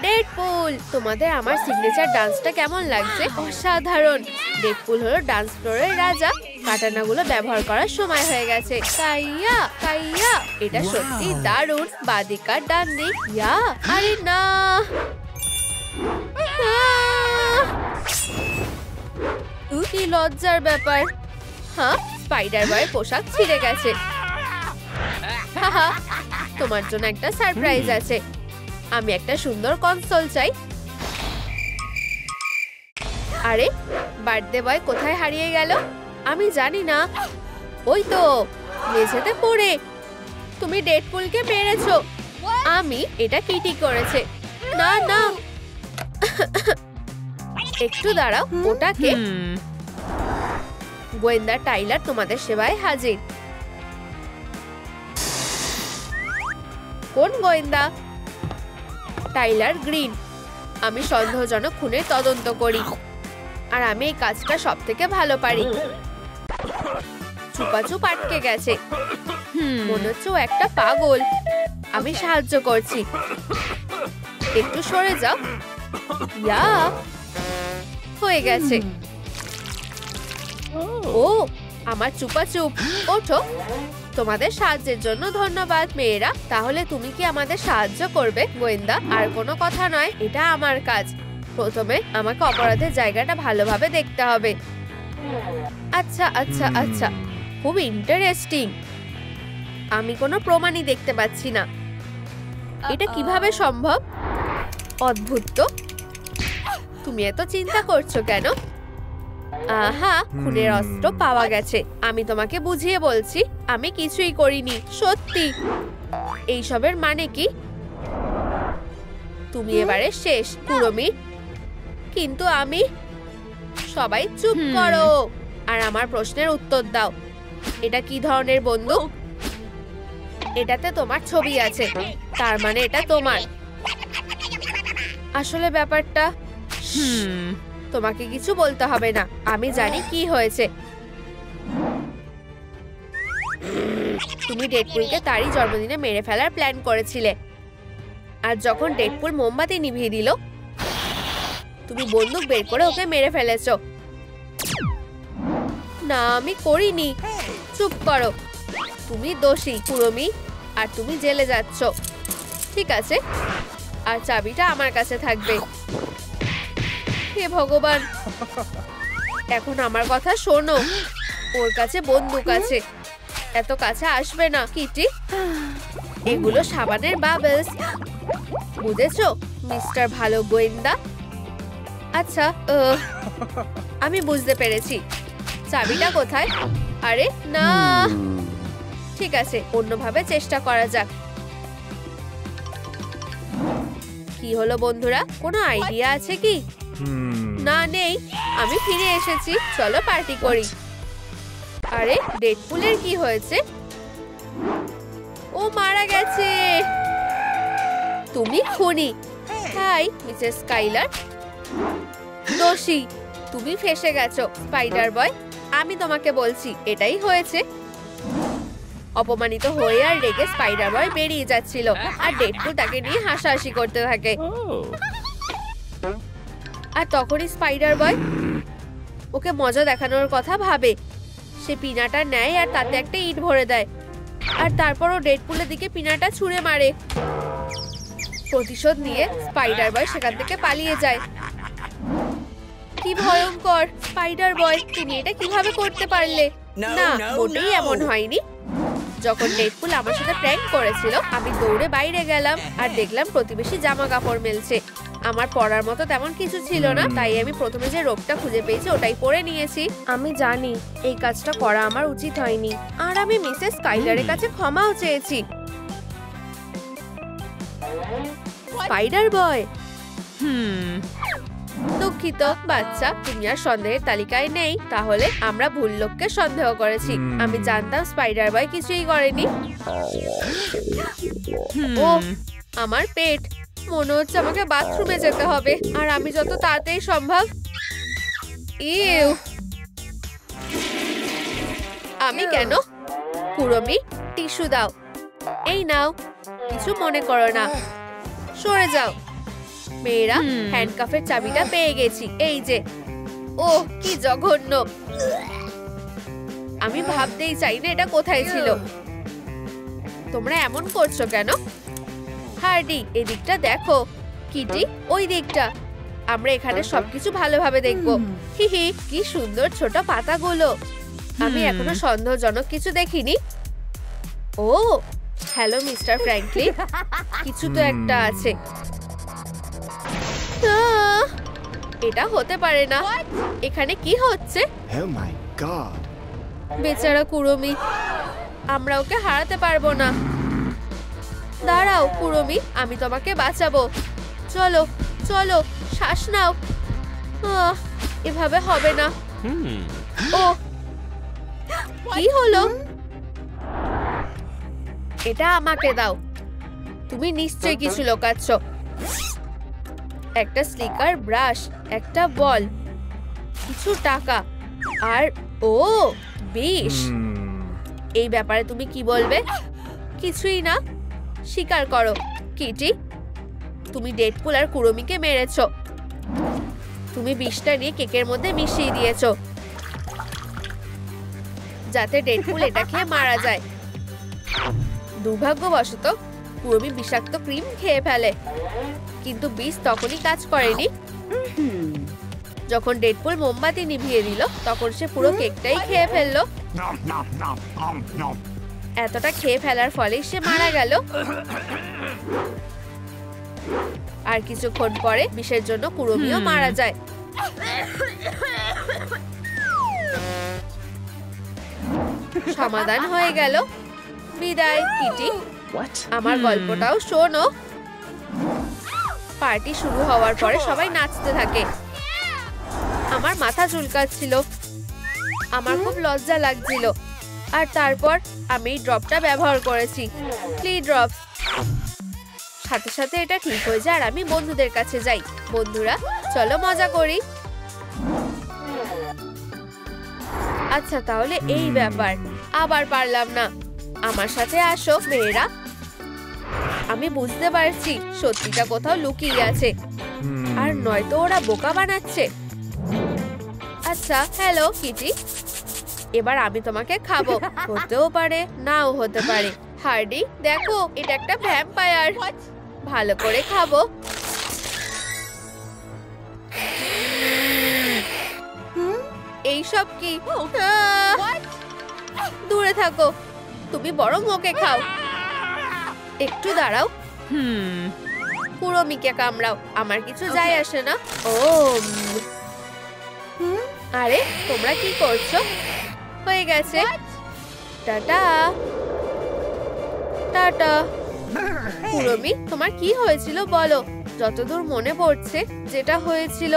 Deadpool, তোমাদের আমার signature ডান্সটা কেমন লাগছে? অসাধারণ। ডেডপুল হলো ডান্স ফ্লোরের রাজা। কাটানাগুলো ব্যবহার করার সময় হয়ে গেছে। কাইয়া কাইয়া, এটা সত্যি দারুণ। বাদিকা ডান দিক। ইয়া, আরে না, কি লজ্জার ব্যাপার। হ্যাঁ, স্পাইডার বয়ের পোশাক ছিঁড়ে গেছে। তোমার জন্য একটা সারপ্রাইজ আছে। আমি একটা সুন্দর কনসোল চাই। আরে, বার্থডে বয় কোথায় হারিয়ে গেল? আমি জানি না। ওই তো মেঝেতে পড়ে। তুমি ডেডপুলকে মেরেছো। আমি এটা কিটি করেছে। না না, একটু দাঁড়াও। ওটাকে গোয়েন্দা টাইলার তোমাদের সেবায় হাজির। কোন গোয়েন্দা? Tyler green. আমি সন্দেহজনক খুনের তদন্ত করি, আর আমি এই কাজটা সব থেকে ভালো পারি। চুপাচুপ আটকে গেছে। মনে হচ্ছে ও একটা পাগল। আমি সাহায্য করছি। একটু সরে যাও। ইয়া, হয়ে গেছে। ও, আমার চুপাচুপ। ওঠো। তোমাদের সাহায্যের জন্য ধন্যবাদ মেয়েরা। তাহলে তুমি কি আমাদের সাহায্য করবে গোয়েন্দা? আর কোনো কথা নয়, এটা আমার কাজ। প্রথমে আমাকে অপরাধের জায়গাটা ভালোভাবে দেখতে হবে। আচ্ছা আচ্ছা আচ্ছা, খুব ইন্টারেস্টিং। আমি কোনো প্রমাণই দেখতে পাচ্ছি না। এটা কিভাবে সম্ভব? অদ্ভুত তো। তুমি এত চিন্তা করছো কেন? আহা, খুনের অস্ত্র পাওয়া গেছে। আমি তোমাকে বুঝিয়ে বলছি, আমি কিছুই করিনি। সত্যি। এইসবের মানে কি? তুমি এবারে শেষ কুড়মি। কিন্তু আমি। সবাই চুপ করো আর আমার প্রশ্নের উত্তর দাও। এটা কি ধরনের বন্দুক? এটাতে তোমার ছবি আছে, তার মানে এটা তোমার। আসলে ব্যাপারটা, তোমাকে কিছু বলতে হবে না। আমি জানি কি হয়েছে। তুমি ডেডপুলকে তারই জন্মদিনে মেরে ফেলার প্ল্যান করেছিলে। আর যখন ডেডপুল মোমবাতি নিভিয়ে দিল, তুমি বন্দুক বের করে ওকে মেরে ফেলেছো। না, আমি করিনি। চুপ করো। তুমি দোষী কুড়মি, আর তুমি জেলে যাচ্ছ। ঠিক আছে, আর চাবিটা আমার কাছে থাকবে। হে ভগবান, এখন আমার কথা শোনো। ওর কাছে বন্দুক আছে। এত কাছে আসবে না কিটি। এগুলো সাবানের বাবলস। বুঝেছো মিস্টার ভালো গোয়েন্দা? আচ্ছা, আমি বুঝতে পেরেছি। চাবিটা কোথায়? আরে না, ঠিক আছে, অন্যভাবে চেষ্টা করা যাক। কি হলো বন্ধুরা, কোনো আইডিয়া আছে কি? না, নেই। আমি ফিরে এসেছি, চলো পার্টি করি। আরে, ডেডপুলের কি হয়েছে? ও মারা গেছে। তুমি খুনি। Hi Mrs Skyler. দোষী। তুমি ফেঁসে গেছো স্পাইডার বয়। আমি তোমাকে বলছি, এটাই হয়েছে। অপমানিত হয়ে আর রেগে স্পাইডার বয় বেরিয়ে যাচ্ছিল, আর ডেডপুল তাকে নিয়ে হাসাহাসি করতে থাকে। আর তখনই স্পাইডার বয় ওকে মজা দেখানোর কথা ভাবে। সে পিনাটা নেয় আর তাতে একটা ইট ভরে দেয়, আর তারপর ও ডেডপুলের দিকে পিনাটা ছুঁড়ে মারে। প্রতিশোধ নিয়ে স্পাইডার বয় সেখান থেকে পালিয়ে যায়। কি ভয়ঙ্কর! স্পাইডার বয়, তুমি এটা কিভাবে করতে পারলে? না, মোটেই এমন হয়নি। যখন ডেডপুল আমার সাথে প্র্যাঙ্ক করেছিল, আমি দৌড়ে বাইরে গেলাম আর দেখলাম প্রতিবেশী জামা কাপড় মেলছে। আমার পরার মতো তেমন কিছু ছিল না, তাই আমি প্রথমে যে রোগটা খুঁজে পেয়েছি ওটাই পরে নিয়েছি। আমি জানি এই কাজটা করা আমার উচিত হয়নি, আর আমি মিসেস স্কাইলারের কাছে ক্ষমাও চেয়েছি। স্পাইডার বয়, দুঃখিত বাচ্চা, তুমি আর সন্দেহের তালিকায় নেই। তাহলে আমরা ভুল লোককে সন্দেহ করেছি। আমি জানতাম স্পাইডার বয় কিছুই করেনি। ও, আমার পেট। মনে হচ্ছে আমাকে বাথরুমে যেতে হবে, আর আমি যত তাড়াতাড়ি সম্ভব। ইউ, আমি কেন? কুড়মি, টিস্যু দাও। এই নাও। কিছু মনে করো না, সরে যাও। মেয়েরা, হ্যান্ডকাফের চাবিটা পেয়ে গেছি, এই যে। ও কি জঘন্য, আমি ভাবতেই চাই না এটা কোথায় ছিল। তোমরা এমন করছো কেন? হার্ডি, এদিকটা দেখো। কিটি, ওই দিকটা। আমরা এখানে সবকিছু ভালোভাবে দেখবো। হিহি, কি সুন্দর ছোট পাতাগুলো। আমি এখনো সন্দেহজনক কিছু দেখিনি। ও হ্যালো মিস্টার ফ্র্যাঙ্কলিন, কিছু তো একটা আছে। এটা হতে পারে না। এখানে কি হচ্ছে? Oh my God! বেচারা কুড়মি, আমরা ওকে হারাতে পারবো না। দাঁড়াও কুড়মি, আমি তোমাকে বাঁচাবো। চলো চলো, শ্বাস নাও। এভাবে হবে না। ও কি হলো? এটা আমাকে দাও। তুমি নিশ্চয়ই কিছু লুকাচ্ছ। একটা স্লিকার ব্রাশ, একটা বল, কিছু টাকা আর বিষ। এই ব্যাপারে তুমি কি বলবে? কিছুই না। স্বীকার করো কিটি, তুমি ডেডপুল আর কুড়মিকে মেরেছো। তুমি বিষটা নিয়ে কেকের মধ্যে মিশিয়ে দিয়েছো যাতে ডেডপুল এটা খেয়ে মারা যায়। দুর্ভাগ্যবশত কুড়মি বিষাক্ত ক্রিম খেয়ে ফেলে, কিন্তু বিষ তখনই কাজ করেনি। যখন ডেডপুল মোমবাতি নিভিয়ে দিল, তখন সে পুরো কেকটাই খেয়ে ফেললো। এতটা খেয়ে ফেলার ফলে সে মারা গেল। আর কিছুক্ষণ পরে বিষের জন্য কুড়মিও মারা যায়। সমাধান হয়ে গেল। বিদায় কিটি, আমার গল্পটাও শোনো। পার্টি শুরু হওয়ার পরে সবাই নাচতে থাকে। আমার মাথা চুলকাচ্ছিল, আমার খুব লজ্জা লাগছিল। আর তারপর আমি ড্রপটা ব্যবহার করেছি, ফ্লি ড্রপ। সাথে সাথে এটা ঠিক হয়ে যায় আর আমি বন্ধুদের কাছে যাই। বন্ধুরা, চলো মজা করি। আচ্ছা তাহলে এই ব্যাপার। আবার পারলাম না। আমার সাথে আসো মেয়েরা। আমি বুঝতে পারছি সত্যিটা কোথাও লুকিয়ে আছে, আর নয়তো ওরা বোকা বানাচ্ছে। আচ্ছা হ্যালো কিটি, এবার আমি তোমাকে খাবো। হতেও পারে নাও হতে পারে। হার্ডি দেখো, এটা একটা ভ্যাম্পায়ার। ভালো করে খাবো। এইসব কি? দূরে থাকো, তুমি বরং ওকে খাও। একটু দাঁড়াও। কুড়মিকে কামড়াও, আমার কিছু যায় আসে না। ও আরে তোমরা কি করছো? হয়ে গেছে। Tata tata. কুড়মি, তোমার কি হয়েছিল বলো? যতদূর মনে পড়ছে যেটা হয়েছিল,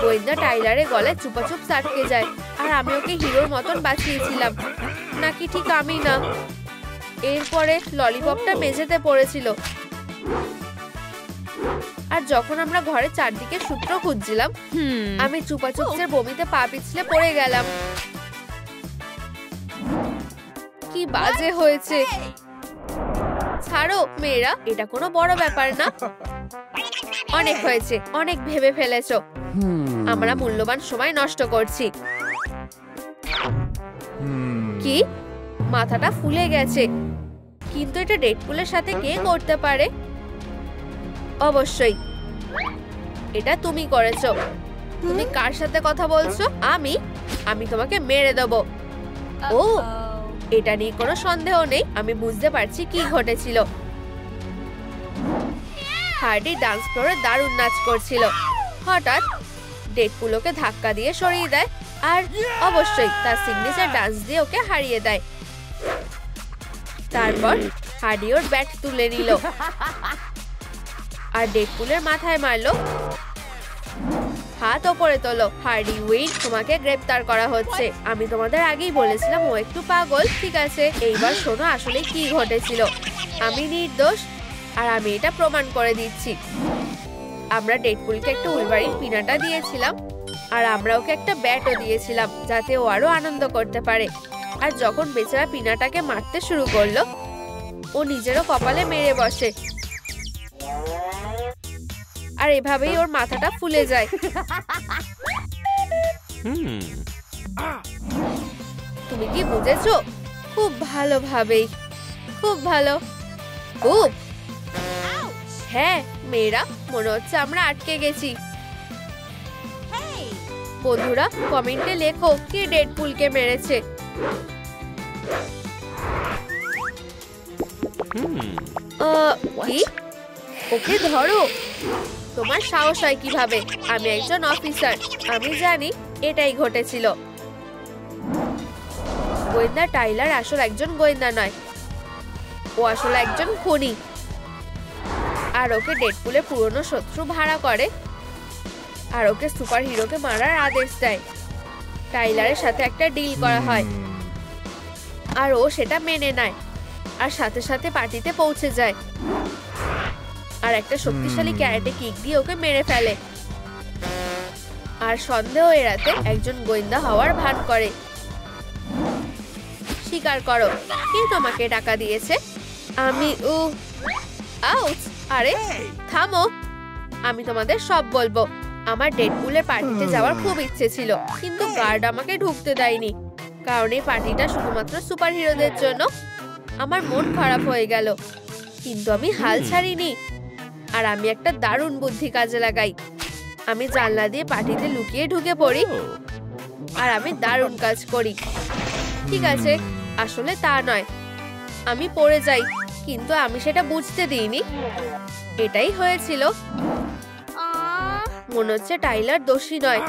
গোয়েন্দা টাইলারের গলায় চুপাচুপ আটকে যায়, আর আমি ওকে হিরোর মতন বাঁচিয়েছিলাম। নাকি ঠিক আমি না। এরপরে ললিপপটা মেঝেতে পড়েছিল, আর যখন আমরা ঘরে চারদিকে সূত্র খুঁজছিলাম, আমি চুপাচুপসের বমিতে পা পিছলে পড়ে গেলাম। কি বাজে হয়েছে। ছাড়ো মেয়েরা, এটা কোনো বড় ব্যাপার না। অনেক হয়েছে, অনেক ভেবে ফেলেছো। আমরা মূল্যবান সময় নষ্ট করছি। কি? মাথাটা ফুলে গেছে। কিন্তু এটা ডেডপুলের সাথে কে করতে পারে? অবশ্যই এটা তুমি করেছো। তুমি কার সাথে কথা বলছো? আমি তোমাকে মেরে দেবো। ও, এটা নিয়ে কোনো সন্দেহ নেই। আমি বুঝতে পারছি কি ঘটেছিল। হার্ডি ডান্স ফ্লোরে দারুণ নাচ করছিল। হঠাৎ ডেডপুল ওকে ধাক্কা দিয়ে সরিয়ে দেয়, আর অবশ্যই তার সিগনেচার ডান্স দিয়ে ওকে হারিয়ে দেয়। তারপর হার্ডি ওর ব্যাট তুলে নিল আর ডেডপুলের মাথায় মারলো। হাত ওপরে তোলো। হার্ডি উইন, তোমাকে গ্রেপ্তার করা হচ্ছে। আমি তোমাদের আগেই বলেছিলাম ও একটু পাগল। ঠিক আছে, এইবার শোনো আসলে কি ঘটেছিল। আমি নির্দোষ, আর আমি এটা প্রমাণ করে দিচ্ছি। আমরা ডেডপুলকে একটা উলভারিন পিনাটা দিয়েছিলাম, আর আমরা ওকে একটা ব্যাটও দিয়েছিলাম যাতে ও আরো আনন্দ করতে পারে। আর যখন বেচারা পিনাটাকে মারতে শুরু করলো, ও নিজেরও কপালে মেরে বসে। আর এভাবেই ওর মাথাটা ফুলে যায়। তুমি কি বুঝেছো? খুব ভালোভাবেই, খুব ভালো, খুব। হ্যাঁ মেয়েরা, মনে হচ্ছে আমরা আটকে গেছি। বন্ধুরা কমেন্টে লেখো কে ডেডপুলকে মেরেছে। কি? ওকে ধরো। তোমার সাহস হয় কিভাবে? আমি একজন অফিসার, আমি জানি এটাই ঘটেছিল। গোয়েন্দা টাইলার আসলে একজন গোয়েন্দা নয়, ও আসলে একজন খুনি। আর ওকে ডেডপুলের পুরনো শত্রু ভাড়া করে আর ওকে সুপার হিরোকে মারার আদেশ দেয়। টাইলারের সাথে একটা ডিল করা হয় আর ও সেটা মেনে নেয় আর সাথে সাথে পার্টিতে পৌঁছে যায় আর একটা শক্তিশালী ক্যারাটে কিক দিয়ে ওকে মেরে ফেলে। আর সন্দেহ এড়াতে একজন গোয়েন্দা হওয়ার ভান করে। স্বীকার করো, কে তোমাকে টাকা দিয়েছে? আমি। আউচ! আরে থামো, আমি তোমাদের সব বলবো। আমার ডেডপুলের পার্টিতে যাওয়ার খুব ইচ্ছে ছিল, কিন্তু গার্ড আমাকে ঢুকতে দেয়নি, কারণ এই পার্টিটা শুধুমাত্র সুপার হিরোদের জন্য। আমার মন খারাপ হয়ে গেল, কিন্তু আমি হাল ছাড়িনি। আর আমি একটা দারুণ বুদ্ধি কাজে লাগাই। আমি জানলা দিয়ে পার্টিতে লুকিয়ে ঢুকে পড়ি আর আমি দারুণ কাজ করি। ঠিক আছে, আসলে তা নয়, আমি পড়ে যাই, কিন্তু আমি সেটা বুঝতে দিইনি। এটাই হয়েছিল। মনে হচ্ছে টাইলার দোষী নয়।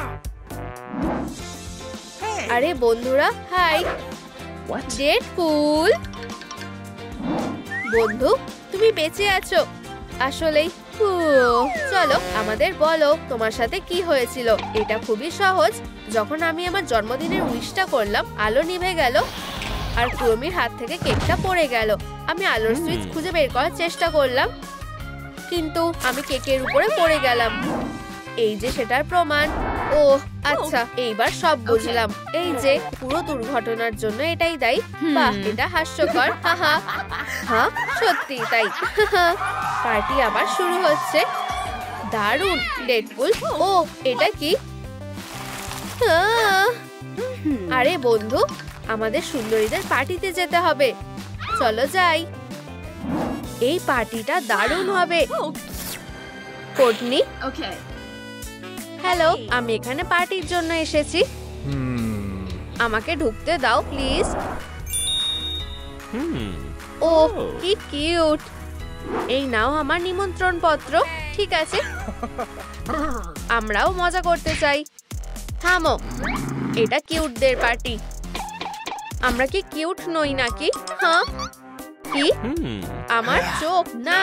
আরে বন্ধুরা, হাই। ডেডপুল বন্ধু, তুমি বেঁচে আছো আসলেই। চলো আমাদের বলো তোমার সাথে কি হয়েছিল। এটা খুবই সহজ। যখন আমি আমার জন্মদিনের উইশটা করলাম, আলো নিভে গেল আর কুরমির হাত থেকে কেকটা পড়ে গেল। আমি আলোর সুইচ খুঁজে বের করার চেষ্টা করলাম, কিন্তু আমি কেকের উপরে পড়ে গেলাম। এই যে সেটার প্রমাণ। ও আচ্ছা, এইবার সব বুঝলাম। এই যে পুরো দুর্ঘটনার জন্য এটাই দায়ী। বাহ, এটা হাস্যকর। হ্যাঁ সত্যি তাই। পার্টি আবার শুরু হচ্ছে। দারুণ ডেডপুল। ও এটা কি? আরে বন্ধু, আমাদের সুন্দরীদের পার্টিতে যেতে হবে, চলো যাই। এই পার্টিটা দারুণ হবে। কোর্টনি, হ্যালো, আমি এখানে পার্টির জন্য এসেছি। আমাকে ঢুকতে দাও প্লিজ। ও কি কিউট। এই নাও আমার নিমন্ত্রণ পত্র। ঠিক আছে, আমরাও মজা করতে চাই। থামো, এটা কিউটদের পার্টি। আমরা কি কিউট নই নাকি? হ্যাঁ কি? আমার চোখ না,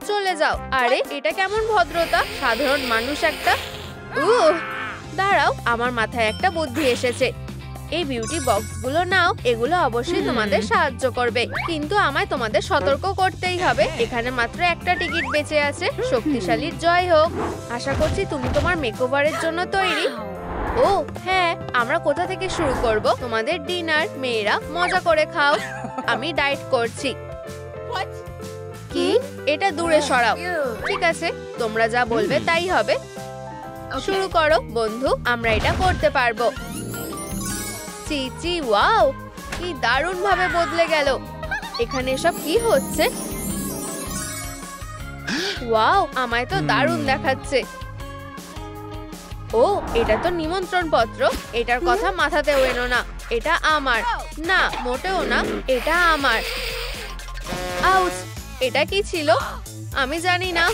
চলে যাও। আরে এটা কেমন ভদ্রতা, সাধারণ মানুষ একটা। দাঁড়াও, আমার মাথায় একটা বুদ্ধি এসেছে। এই বিউটি বক্সগুলো নাও, এগুলো অবশ্যই তোমাদের সাহায্য করবে, কিন্তু আমায় তোমাদের সতর্ক করতেই হবে। এখানে মাত্র একটা টিকিট বেঁচে আছে। শক্তিশালীর জয় হোক। আশা করছি তুমি তোমার মেকওভারের জন্য তৈরি। ও হ্যাঁ, আমরা কোথা থেকে শুরু করব? তোমাদের ডিনার। মেয়েরা মজা করে খাও, আমি ডায়েট করছি। কি? এটা দূরে সরাও। ঠিক আছে, তোমরা যা বলবে তাই হবে। শুরু করো বন্ধু, আমরা এটা করতে পারবো। চিচি, ওয়াও, কি দারুণ ভাবে বদলে গেল। এখানে সব কি হচ্ছে? ওয়াও, আমায় তো দারুণ দেখাচ্ছে। ও এটা তো নিমন্ত্রণ পত্র। এটার কথা মাথাতেও এনো না। এটা আমার না, মোটেও না, এটা আমার। আউচ! এটা কি ছিল? আমি জানি না।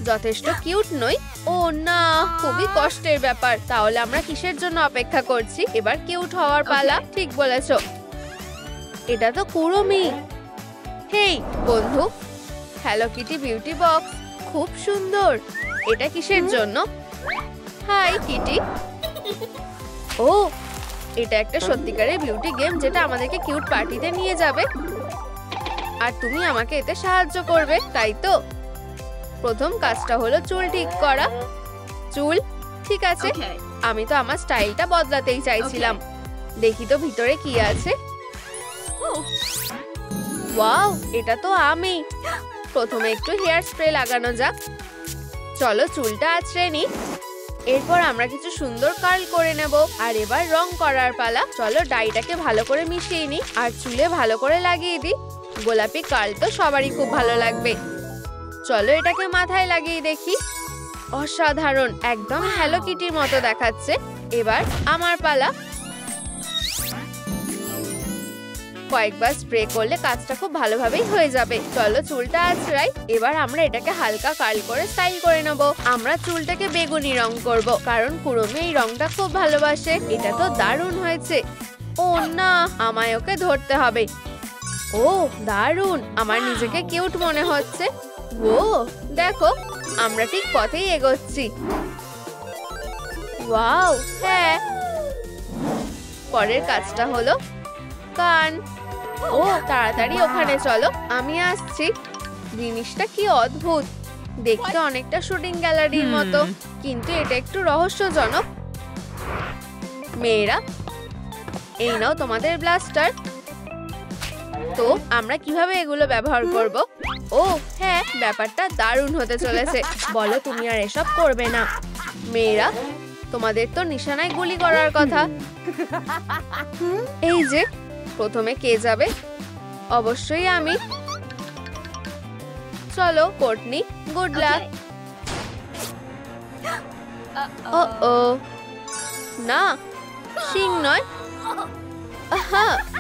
যথেষ্ট কিউট নই। ও না, খুবই কষ্টের ব্যাপার। তাহলে আমরা কিসের জন্য অপেক্ষা করছি? এবার কিউট হওয়ার পালা। ঠিক বলেছো, এটা তো কুরমি। হেই বন্ধু, হ্যালো কিটি বিউটি বক্স, খুব সুন্দর। এটা কিসের জন্য? High Kitty. ও এটা একটা সত্যিকারের বিউটি গেম, যেটা আমাদেরকে কিউট পার্টিতে নিয়ে যাবে। আর তুমি আমাকে এতে সাহায্য করবে, তাই তো? প্রথম কাজটা হলো চুল ঠিক করা। চুল ঠিক আছে, আমি তো আমার স্টাইলটা বদলাতেই চাইছিলাম। দেখি তো ভিতরে কি আছে। ওয়াও, এটা তো আমি। প্রথমে একটু হেয়ার স্প্রে লাগানো যাক। চলো চুলটা আঁচড়ে নি। এরপর আমরা কিছু সুন্দর কার্ল করে নেব। আর এবার রং করার পালা। চলো ডাইটাকে ভালো করে মিশিয়ে নি আর চুলে ভালো করে লাগিয়ে দিই। গোলাপি কার্ল তো সবারই খুব ভালো লাগবে। চলো এটাকে মাথায় লাগিয়ে দেখি। অসাধারণ, একদম হ্যালো কিটির মতো দেখাচ্ছে। এবার আমার পালা। কয়েকবার স্প্রে করলে কাজটা খুব ভালোভাবেই হয়ে যাবে। চলো চুলটা আঁচড়াই। এবার আমরা এটাকে হালকা কার্ল করে স্টাইল করে নেব। আমরা চুলটাকে বেগুনি রং করব, কারণ কুড়মি এই রংটা খুব ভালোবাসে। এটা তো দারুণ হয়েছে। ও না, আমায় ওকে ধরতে হবে। ও দারুণ, আমার নিজেকে কিউট মনে হচ্ছে। ও দেখো, আমরা ঠিক পথেই এগোচ্ছি। ওয়াও, হ্যাঁ। পরের কাজটা হলো কান। ও তাড়াতাড়ি ওখানে চলো, আমি আসছি। জিনিসটা কি অদ্ভুত, দেখতে অনেকটা শুটিং গ্যালারির মতো, কিন্তু এটা একটু রহস্যজনক। মেয়েরা, এই নাও তোমাদের ব্লাস্টার। তো আমরা কিভাবে এগুলো ব্যবহার করব? ও হ্যাঁ, ব্যাপারটা দারুণ হতে চলেছে। বলো তুমি আর এসব করবে না। মেয়েরা, তোমাদের তো নিশানায় গুলি করার কথা। এই যে প্রথমে কে যাবে? অবশ্যই আমি। চলো কোর্টনি, গুড লাক। ও না, শিং নয়।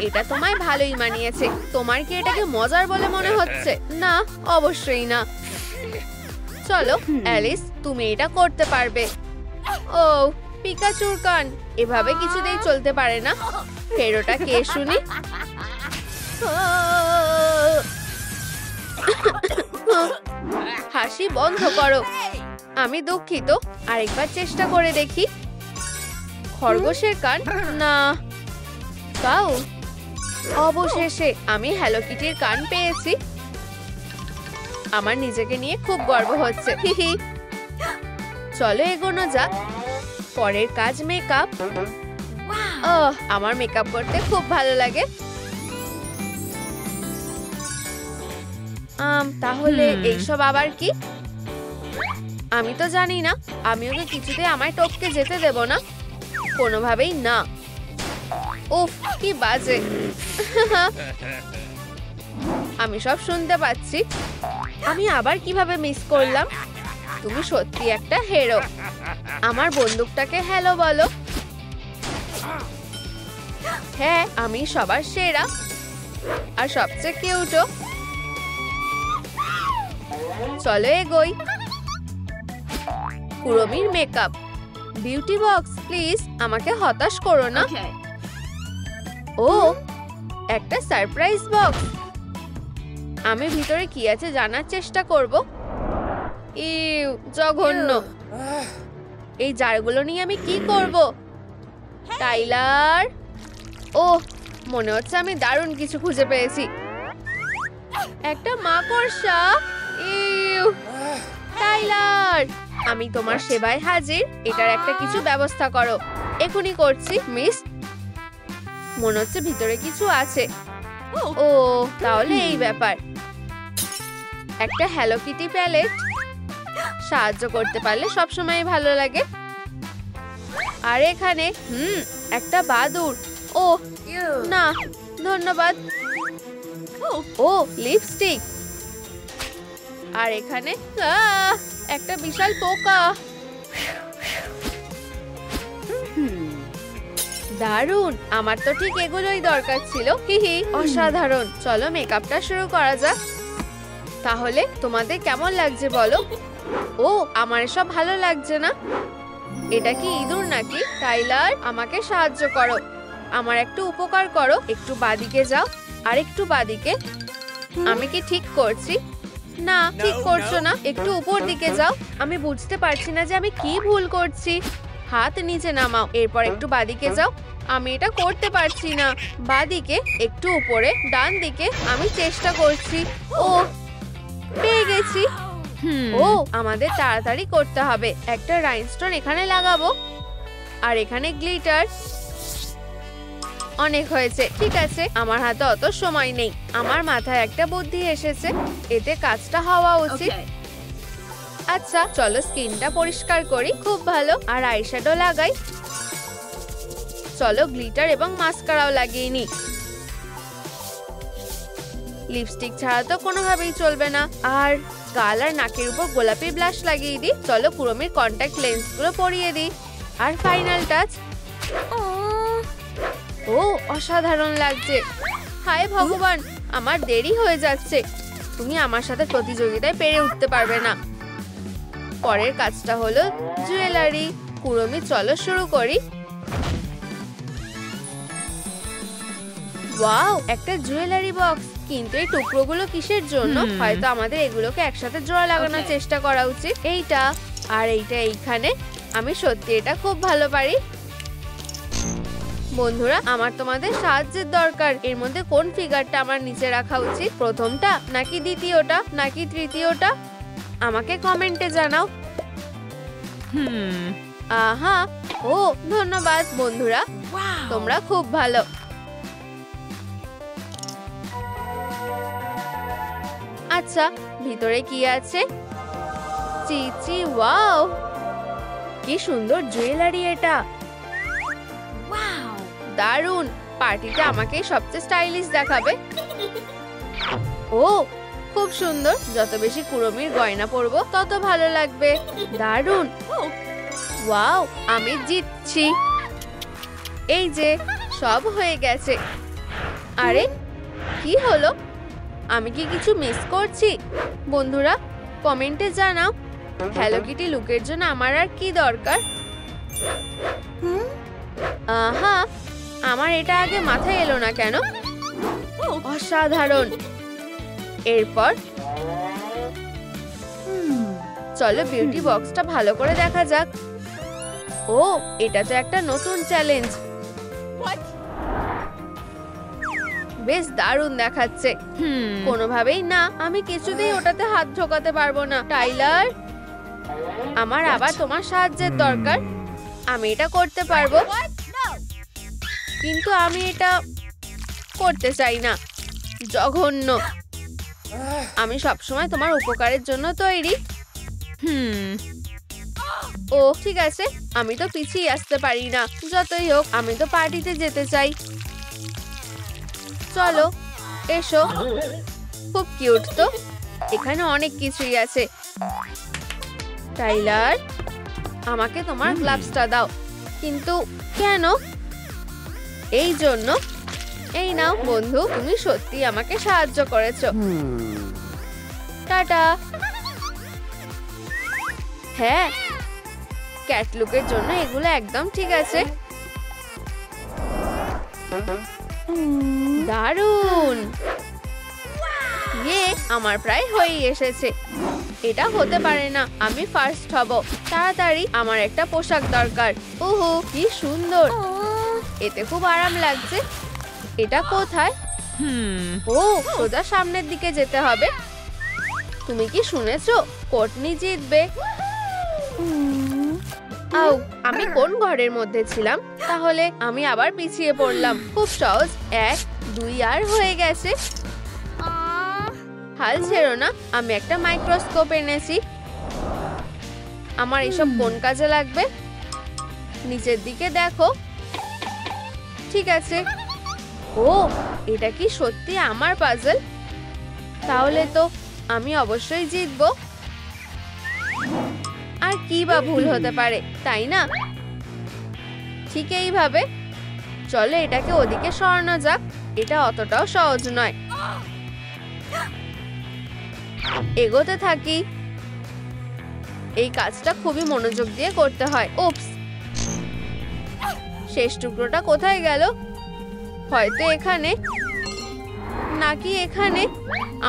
এটা তোমায় ভালোই মানিয়েছে। তোমার কি এটাকে মজার বলে মনে হচ্ছে? না, অবশ্যই না। চলো অ্যালিস, তুমি এটা করতে পারবে। ও পিকাচুর কান, এভাবে কিছুতেই চলতে পারে না। ফেরোটা কে শুনি? হাসি বন্ধ করো। আমি দুঃখিত, আরেকবার চেষ্টা করে দেখি। খরগোশের কান না, কাউ। অবশেষে আমি হ্যালো কিটির কান পেয়েছি। আমার নিজেকে নিয়ে খুব গর্ব হচ্ছে। চলো এগোনো যাক। পরের কাজ মেকআপ। আমার মেকআপ করতে খুব ভালো লাগে। তাহলে এইসব আবার কি? আমি তো জানি না। আমি ওকে কিছুতে আমায় টপকে যেতে দেব না, কোনোভাবেই না। উফ কি বাজে। আমি সব শুনতে পাচ্ছি। আমি আবার কিভাবে মিস করলাম? তুমি সত্যি একটা হিরো। আমার বন্দুকটাকে হ্যালো বলো। হ্যাঁ, আমি সবার সেরা আর সবচেয়ে কিউটও। চলো এগোই। কুড়মির মেকআপ। বিউটি বক্স, প্লিজ আমাকে হতাশ করো না। ও একটা সারপ্রাইজ বক্স। আমি ভিতরে কি আছে জানার চেষ্টা করব। ইউ, জঘন্য। এই জারগুলো নিয়ে আমি কি করব? টাইলার, ও মনে হচ্ছে আমি দারুণ কিছু খুঁজে পেয়েছি। একটা মাকড়সা। ইউ, টাইলার, আমি তোমার সেবায় হাজির। এটার একটা কিছু ব্যবস্থা করো। এখনই করছি মিস। মনে হচ্ছে ভিতরে কিছু আছে। ও তাহলে এই ব্যাপার। একটা হ্যালো কিটি প্যালেট। সাহায্য করতে পারলে সবসময় ভালো লাগে। আর এখানে একটা বাদুড়। ও না, ধন্যবাদ। ও লিপস্টিক। আর এখানে একটা বিশাল পোকা। দারুণ, আমার তো ঠিক এগুলোই দরকার ছিল। হিহি, অসাধারণ। চলো মেকআপটা শুরু করা যাক। তাহলে তোমাদের কেমন লাগছে বলো? ও আমার এসব ভালো লাগছে না। এটা কি ইঁদুর নাকি? টাইলার, আমাকে সাহায্য করো। আমার একটু উপকার করো। একটু বাদিকে যাও, আর একটু বাদিকে। আমি কি ঠিক করছি? না, ঠিক করছো না। একটু উপর দিকে যাও। আমি বুঝতে পারছি না যে আমি কি ভুল করছি। হাত নিচে নামাও, এরপর একটু বাদিকে যাও। আমি এটা করতে পারছি না। বাদিকে, একটু উপরে, ডান দিকে। আমি চেষ্টা করছি। ও পেয়ে গেছি। ও আমাদের তাড়াতাড়ি করতে হবে। একটা রাইনস্টোন এখানে লাগাবো, আর এখানে গ্লিটার। অনেক হয়েছে, ঠিক আছে। আমার হাতে অত সময় নেই। আমার মাথায় একটা বুদ্ধি এসেছে। এতে কাজটা হওয়া উচিত। আচ্ছা চলো স্কিনটা পরিষ্কার করি। খুব ভালো। আর আইশ্যাডো লাগাই। চলো গ্লিটার এবং মাস্কারাও লাগিয়ে নি। লিপস্টিক ছাড়া তো কোনোভাবেই চলবে না। আর গাল আর নাকের উপর গোলাপি ব্লাশ লাগিয়ে দিই। চলো কুরমির কন্ট্যাক্ট লেন্সগুলো পরিয়ে দিই। আর ফাইনাল টাচ। ও অসাধারণ লাগছে। হায় ভগবান, আমার দেরি হয়ে যাচ্ছে। তুমি আমার সাথে প্রতিযোগিতায় পেরে উঠতে পারবে না। পরের কাজটা হলো জুয়েলারি। কুরমি চলো শুরু করি। ওয়াও, একটা জুয়েলারি বক্স। কিন্তু এই টুকরোগুলো কিসের জন্য? হয়তো আমাদের এগুলোকে একসাথে জোড়া লাগানোর চেষ্টা করা উচিত। এইটা আর এইটা এইখানে। আমি সত্যি এটা খুব ভালো পারি। বন্ধুরা, আমার তোমাদের সাহায্যের দরকার। এর মধ্যে কোন ফিগারটা আমার নিচে রাখা উচিত? প্রথমটা নাকি দ্বিতীয়টা নাকি তৃতীয়টা? আমাকে কমেন্টে জানাও। আহা, ও ধন্যবাদ বন্ধুরা, তোমরা খুব ভালো। আচ্ছা, ভিতরে কি আছে? চিচি, ওয়াও, কি সুন্দর জুয়েলারি এটা। দারুণ। পার্টিতে আমাকে সবচেয়ে স্টাইলিশ দেখাবে। ও খুব সুন্দর। যত বেশি কুরমির গয়না পরবো তত ভালো লাগবে। দারুণ। ওয়াও, আমি জিতছি। এই যে সব হয়ে গেছে। আরে কি হলো? আমি কি কিছু মিস করছি? বন্ধুরা কমেন্টে জানাও। হ্যালো কিটি লুকের জন্য আমার আর কি দরকার? আহা, আমার এটা আগে মাথায় এলো না কেন? অসাধারণ। এরপর চলো বিউটি বক্সটা ভালো করে দেখা যাক। ও, এটা তো একটা নতুন চ্যালেঞ্জ। বেশ দারুণ দেখাচ্ছে। কোনোভাবেই না, আমি কিছুতেই ওটাতে হাত ঢোকাতে পারবো না। টাইলার, আমার আবার তোমার সাহায্যের দরকার। আমি এটা করতে পারবো, কিন্তু আমি এটা করতে চাই না। জঘন্য। আমি সবসময় তোমার উপকারের জন্য তৈরি। ও ঠিক আছে, আমি তো পিছিয়ে আসতে পারি না। যতই হোক, আমি তো পার্টিতে যেতে চাই। চলো এসো। খুব কিউট তো। এখানে অনেক কিছুই আছে। টাইলার, আমাকে তোমার গ্লাভসটা দাও। কিন্তু কেন? এই জন্য। এই নাও বন্ধু, তুমি সত্যি আমাকে সাহায্য করেছো। টাটা। হ্যাঁ, ক্যাটলুকের জন্য এগুলো একদম ঠিক আছে। দারুণ। ইয়ে, আমার প্রায় হয়ে এসেছে। এটা হতে পারে না, আমি ফার্স্ট হব। তাড়াতাড়ি, আমার একটা পোশাক দরকার। ওহো কি সুন্দর, এতে খুব আরাম লাগছে। এটা কোথায়? ও, সোজা সামনের দিকে যেতে হবে। তুমি কি শুনেছো? কোটনি জিতবে। আউ, আমি কোন ঘরের মধ্যে ছিলাম? তাহলে আমি আবার পিছিয়ে পড়লাম। খুব সহজ। 1, 2 আর হয়ে গেছে। হাল ছেড়ো না, আমি একটা মাইক্রোস্কোপ এনেছি। আমার এসব কোন কাজে লাগবে? নিচের দিকে দেখো। ঠিক আছে। ও, এটা কি সত্যি আমার পাজল? তাহলে তো আমি অবশ্যই জিতবো। আর কি বা ভুল হতে পারে, তাই না? ঠিক এইভাবে। চলো এটাকে ওদিকে সরানো যাক। এটা অতটাও সহজ নয়। এগোতে থাকি। এই কাজটা খুবই মনোযোগ দিয়ে করতে হয়। উপস, শেষ টুকরোটা কোথায় গেল? হয়তো এখানে, নাকি এখানে।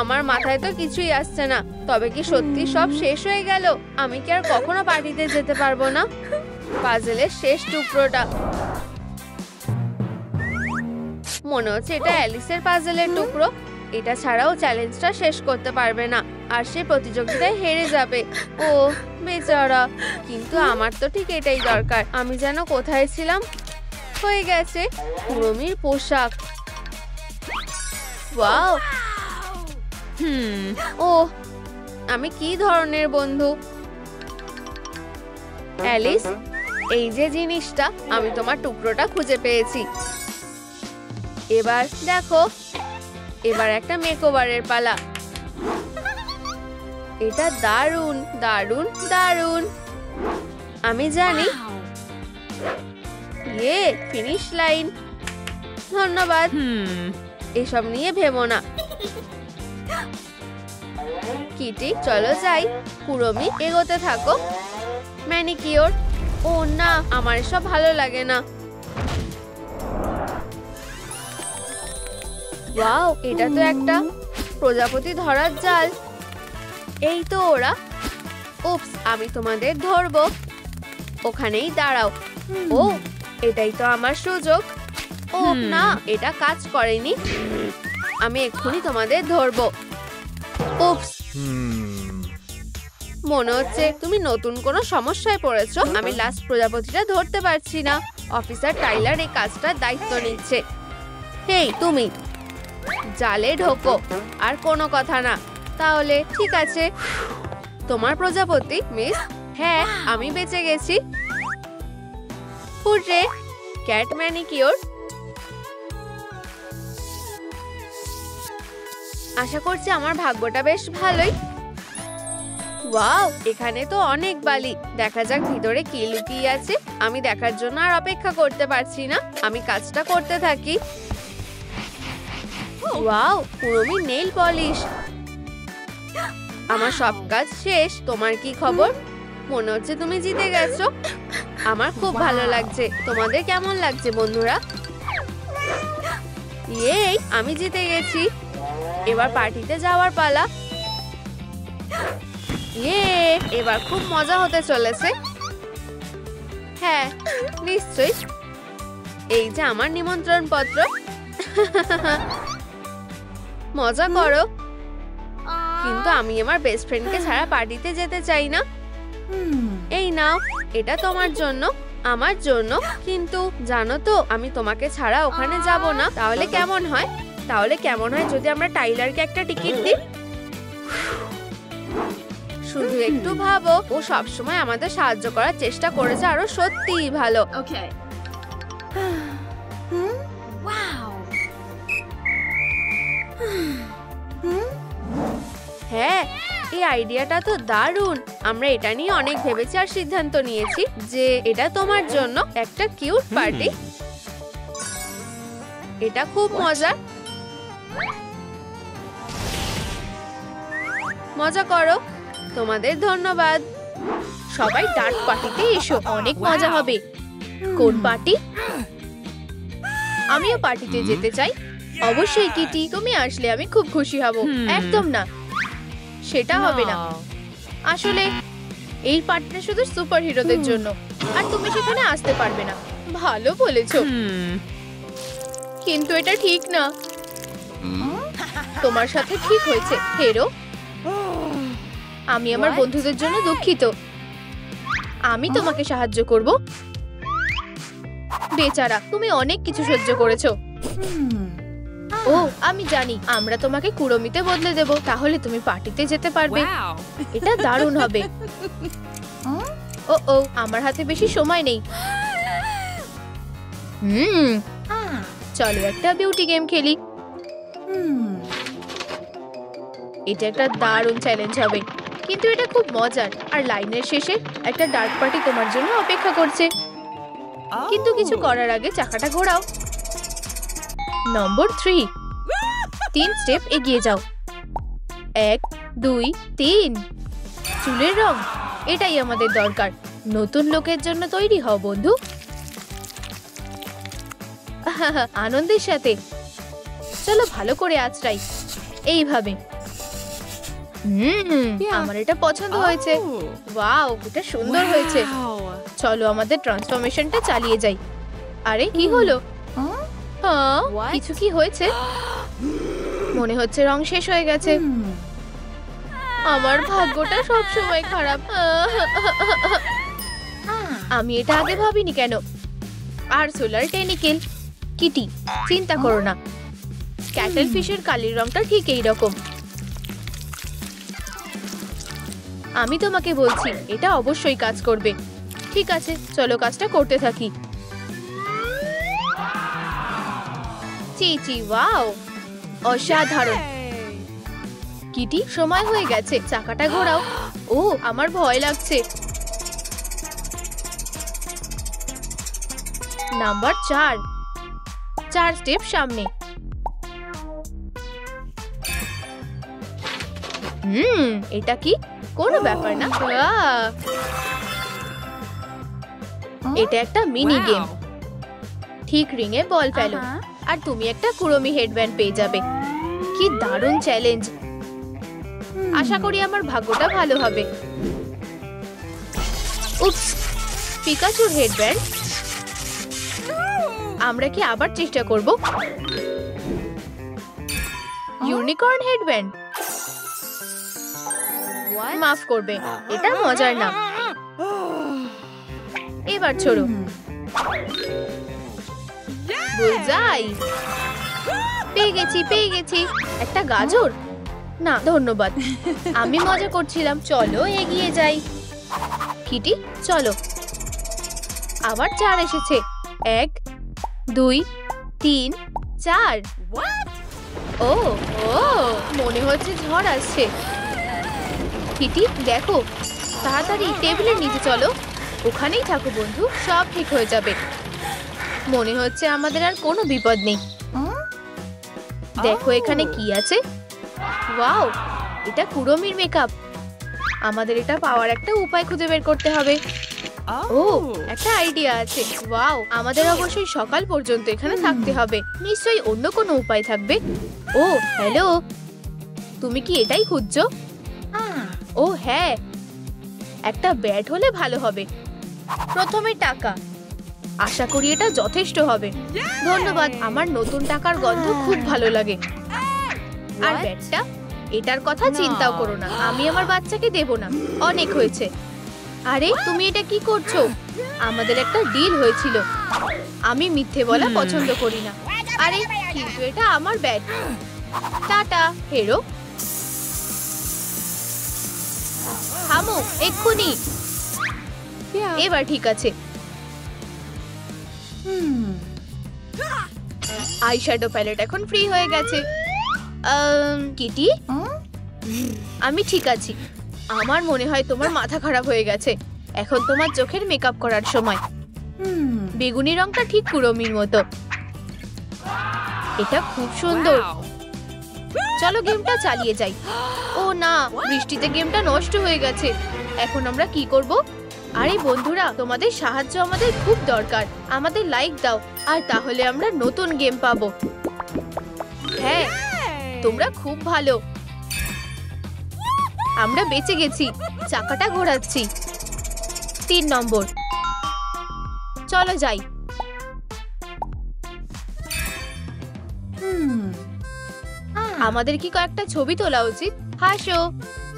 আমার মাথায় তো কিছুই আসছে না। তবে কি সত্যি সব শেষ হয়ে গেল? আমি কি আর কখনো পার্টিতে যেতে পারবো না? পাজলের শেষ টুকরোটা। মনে হচ্ছে এটা অ্যালিসের পাজলের টুকরো। এটা ছাড়াও চ্যালেঞ্জটা শেষ করতে পারবে না, আর সে প্রতিযোগিতায় হেরে যাবে। ও বেচারা। কিন্তু আমার তো ঠিক এটাই দরকার। আমি যেন কোথায় ছিলাম? হয়ে গেছে। কুরমির পোশাক। ওয়াও। ও, আমি কি ধরনের বন্ধু? অ্যালিস, এই যে জিনিসটা, আমি তোমার টুকরোটা খুঁজে পেয়েছি। এবার দেখো, এবার একটা মেকওভারের পালা। এটা দারুণ দারুণ দারুণ। আমি জানি। Finish line. ধন্যবাদ। এসব নিয়ে ভেবো না। কিটি, চলো যাই। কুড়মি, এগোতে থাকো। ম্যানিকিওর। ও না, আমার এসব ভালো লাগে না। ওয়াও, এটা তো একটা প্রজাপতি ধরার জাল। এই তো ওরা। উপস, আমি তোমাদের ধরবো। ওখানেই দাঁড়াও। ও, এটাই তো আমার সুযোগ। ও না, এটা কাজ করেনি। আমি এক্ষুনি তোমাদের ধরবো। উপস, মনে হচ্ছে তুমি নতুন কোনো সমস্যায় পড়েছো। আমি লাস্ট প্রজাপতিটা ধরতে পারছি না। অফিসার টাইলার এই কাজটার দায়িত্ব নিচ্ছে। হেই তুমি, জালে ঢোকো। আর কোনো কথা না। তাহলে ঠিক আছে। তোমার প্রজাপতি, মিস। হ্যাঁ, আমি বেঁচে গেছি। Hurray, cat manicure. আশা করছি আমার ভাগ্যটা বেশ ভালোই। ওয়াও, এখানে তো অনেক বালি। দেখা যাক ভিতরে কি লুকিয়ে আছে। আমি দেখার জন্য আর অপেক্ষা করতে পারছি না। আমি কাজটা করতে থাকি। ওয়াও, কুড়মি নেইল পলিশ। আমার সব কাজ শেষ। তোমার কি খবর? মনে হচ্ছে তুমি জিতে গেছো। আমার খুব ভালো লাগছে। তোমাদের কেমন লাগছে বন্ধুরা? এই, আমি জিতে গেছি। এবার পার্টিতে যাওয়ার পালা। এবার খুব মজা হতে চলেছে। হ্যাঁ, নিশ্চয়ই। এই যে আমার নিমন্ত্রণ পত্র। মজা করো। কিন্তু আমি আমার বেস্ট ফ্রেন্ডকে ছাড়া পার্টিতে যেতে চাই না। এই নাও, এটা তোমার জন্য, আমার জন্য। কিন্তু জানো তো, আমি তোমাকে ছাড়া ওখানে যাব না। তাহলে কেমন হয় যদি আমরা টাইলারকে একটা টিকিট দিই? শুধু একটু ভাবো, ও সবসময় আমাদের সাহায্য করার চেষ্টা করেছে, আরো সত্যিই ভালো। হ্যাঁ, এই আইডিয়াটা তো দারুণ। আমরা এটা নিয়ে অনেক ভেবেছি আর সিদ্ধান্ত নিয়েছি যে এটা তোমার জন্য একটা কিউট পার্টি। এটা খুব মজার। মজা করো। তোমাদের ধন্যবাদ। সবাই ডার্ট পার্টিতে এসো, অনেক মজা হবে। কোন পার্টি? আমিও পার্টিতে যেতে চাই। অবশ্যই কিটি, তুমি আসলে আমি খুব খুশি হব। একদম না, সেটা হবে না। আসলে এই পার্টিটা শুধু সুপার হিরোদের জন্য, আর তুমি সেখানে আসতে পারবে না। ভালো বলেছো, কিন্তু এটা ঠিক না। তোমার সাথে ঠিক হয়েছে হিরো। আমি আমার বন্ধুদের জন্য দুঃখিত। আমি তোমাকে সাহায্য করব। বেচারা, তুমি অনেক কিছু সহ্য করেছো। ও, আমি জানি। আমরা তোমাকে কুড়মিতে বদলে দেব, তাহলে তুমি পার্টিতে যেতে পারবে। এটা দারুণ হবে। ও, আমার হাতে বেশি সময় নেই। চলো একটা বিউটি গেম খেলি। এটা একটা দারুণ চ্যালেঞ্জ হবে, কিন্তু এটা খুব মজার। আর লাইনের শেষে একটা ডার্ক পার্টি তোমার জন্য অপেক্ষা করছে। কিন্তু কিছু করার আগে চাকাটা ঘোরাও। নম্বর 3, 3 স্টেপ এগিয়ে যাও। 1, 2, 3। চুলের রং, এটাই আমাদের দরকার। নতুন লোকের জন্য তৈরি হও বন্ধু। আনন্দের সাথে। চলো ভালো করে আঁচড়াই, এইভাবে। আমার এটা পছন্দ হয়েছে। ওয়াও, এটা সুন্দর হয়েছে। চলো আমাদের ট্রান্সফরমেশনটা চালিয়ে যাই। আরে কি হলো? কিছু কি হয়েছে? মনে হচ্ছে রং শেষ হয়ে গেছে। আমার ভাগ্যটা সব সময় খারাপ। আমি এটা আগে ভাবিনি কেন। আর সোলার টেনিকেল। কিটি, চিন্তা করো না। ক্যাটেল ফিশের কালির রংটা ঠিক এই রকম। আমি তোমাকে বলছি, এটা অবশ্যই কাজ করবে। ঠিক আছে, চলো কাজটা করতে থাকি। চিচি, ওয়াও, অসাধারণ। কিটি, সময় হয়ে গেছে, চাকাটা ঘোরাও। ও, আমার ভয় লাগছে। নাম্বার 4, 4 স্টেপ সামনে। এটা কি? কোনো ব্যাপার না। এটা একটা মিনি গেম। ঠিক রিংয়ে বল ফেলো আর তুমি একটা কুড়মি হেডব্যান্ড পেয়ে যাবে। কি দারুণ চ্যালেঞ্জ! আশা করি আমার ভাগ্যটা ভালো হবে। উপস, পিকাচুর হেডব্যান্ড। আমরা কি আবার চেষ্টা করব? Unicorn headband. মাফ করবে, এটা মজার না। এবার ছোড়ো। বুলজাই! পেয়ে গেছি। একটা গাজর? না ধন্যবাদ, আমি মজা করছিলাম। চলো এগিয়ে যাই। কিটি, চলো। আবার 4 এসেছে। 1, 2, 3, 4। ও ও, মনে হচ্ছে ঝড় আসছে। কিটি, দেখো, তাড়াতাড়ি টেবিলের নিচে চলো। ওখানেই থাকো বন্ধু, সব ঠিক হয়ে যাবে। মনে হচ্ছে আমাদের আর কোনো বিপদ নেই। দেখো এখানে কি আছে। ওয়াও, এটা কুড়মির মেকআপ। আমাদের এটা পাওয়ার একটা উপায় খুঁজে বের করতে হবে। ও, একটা আইডিয়া আছে। ওয়াও, আমাদের অবশ্যই সকাল পর্যন্ত এখানে থাকতে হবে। নিশ্চয়ই অন্য কোনো উপায় থাকবে। ও হ্যালো, তুমি কি এটাই খুঁজছো? ও হ্যাঁ, একটা ব্যাট হলে ভালো হবে। প্রথমে টাকা, আশা করি এটা যথেষ্ট হবে। ধন্যবাদ, আমার নতুন টাকার গন্ধ খুব ভালো লাগে। আর ব্যাটটা, এটার কথা চিন্তাও করো না, আমি আমার বাচ্চাকে দেব না। অনেক হয়েছে। আরে তুমি এটা কি করছো? আমাদের একটা ডিল হয়েছিল। আমি মিথ্যে বলা পছন্দ করি না। আরে কিন্তু এটা আমার ব্যাট। টাটা হেরো। থামো এক্ষুনি। এবার ঠিক আছে। আইশ্যাডো প্যালেট এখন ফ্রি হয়ে গেছে। কিটি, আমি ঠিক আছি। আমার মনে হয় তোমার মাথা খারাপ হয়ে গেছে। এখন তোমার চোখের মেকআপ করার সময়। বেগুনি রংটা ঠিক কুড়মির মতো। এটা খুব সুন্দর। চলো গেমটা চালিয়ে যাই। ও না, বৃষ্টিতে গেমটা নষ্ট হয়ে গেছে। এখন আমরা কি করব? আরে বন্ধুরা, তোমাদের সাহায্য আমাদের খুব দরকার। আমাদের লাইক দাও, আর তাহলে আমরা নতুন গেম পাবো। হ্যাঁ, তোমরা খুব ভালো। আমরা বেঁচে গেছি। চাকাটা ঘোরাচ্ছি। 3 নম্বর। চলো যাই। আমাদের কি কয়েকটা ছবি তোলা উচিত? হাসো।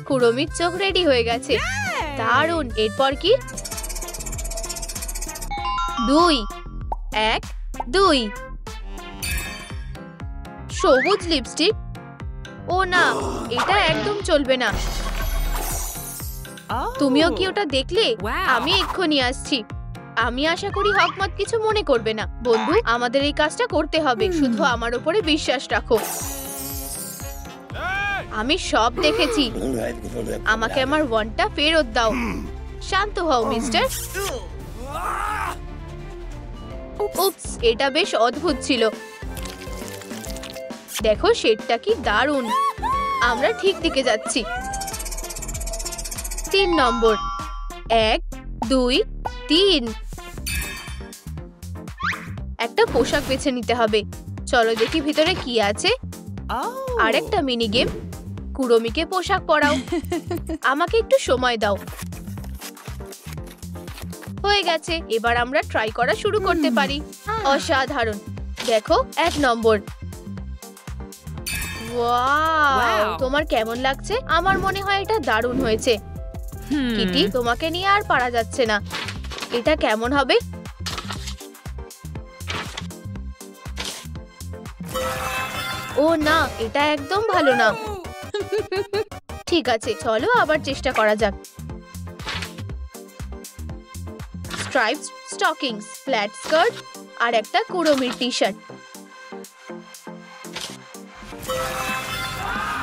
কুড়মির চোখ রেডি হয়ে গেছে। দারুণ। এরপর কি? 2, 1, 2। সবুজ লিপস্টিক? ও না, এটা একদম চলবে না। তুমিও কি ওটা দেখলে? আমি এক্ষুনি আসছি। আমি আশা করি হকমত কিছু মনে করবে না। বন্ধু, আমাদের এই কাজটা করতে হবে। শুধু আমার উপরে বিশ্বাস রাখো। আমি সব দেখেছি। আমাকে আমার ওয়ানটা ফেরত দাও। শান্ত হও মিস্টার। উপস, এটা বেশ অদ্ভুত ছিল। দেখো শেডটা কি দারুণ। আমরা ঠিক দিকে যাচ্ছি। 3 নম্বর। 1, 2, 3। একটা পোশাক বেছে নিতে হবে। চলো দেখি ভিতরে কি আছে। আরেকটা মিনি গেম। কুড়মিকে পোশাক পরাও। আমাকে একটু সময় দাও। হয়ে গেছে, এবার আমরা ট্রাই করা শুরু করতে পারি। অসাধারণ। দেখো 1 নম্বর। ওয়াও, তোমার কেমন লাগছে? আমার মনে হয় এটা দারুণ হয়েছে। কিটি, তোমাকে নিয়ে আর পারা যাচ্ছে না। এটা কেমন হবে? ও না, এটা একদম ভালো না। ঠিক আছে, চলো আবার চেষ্টা করা যাক। স্ট্রাইপড স্টকিংস, ফ্ল্যাট স্কার্ট আর একটা কুড়মির টি শার্ট।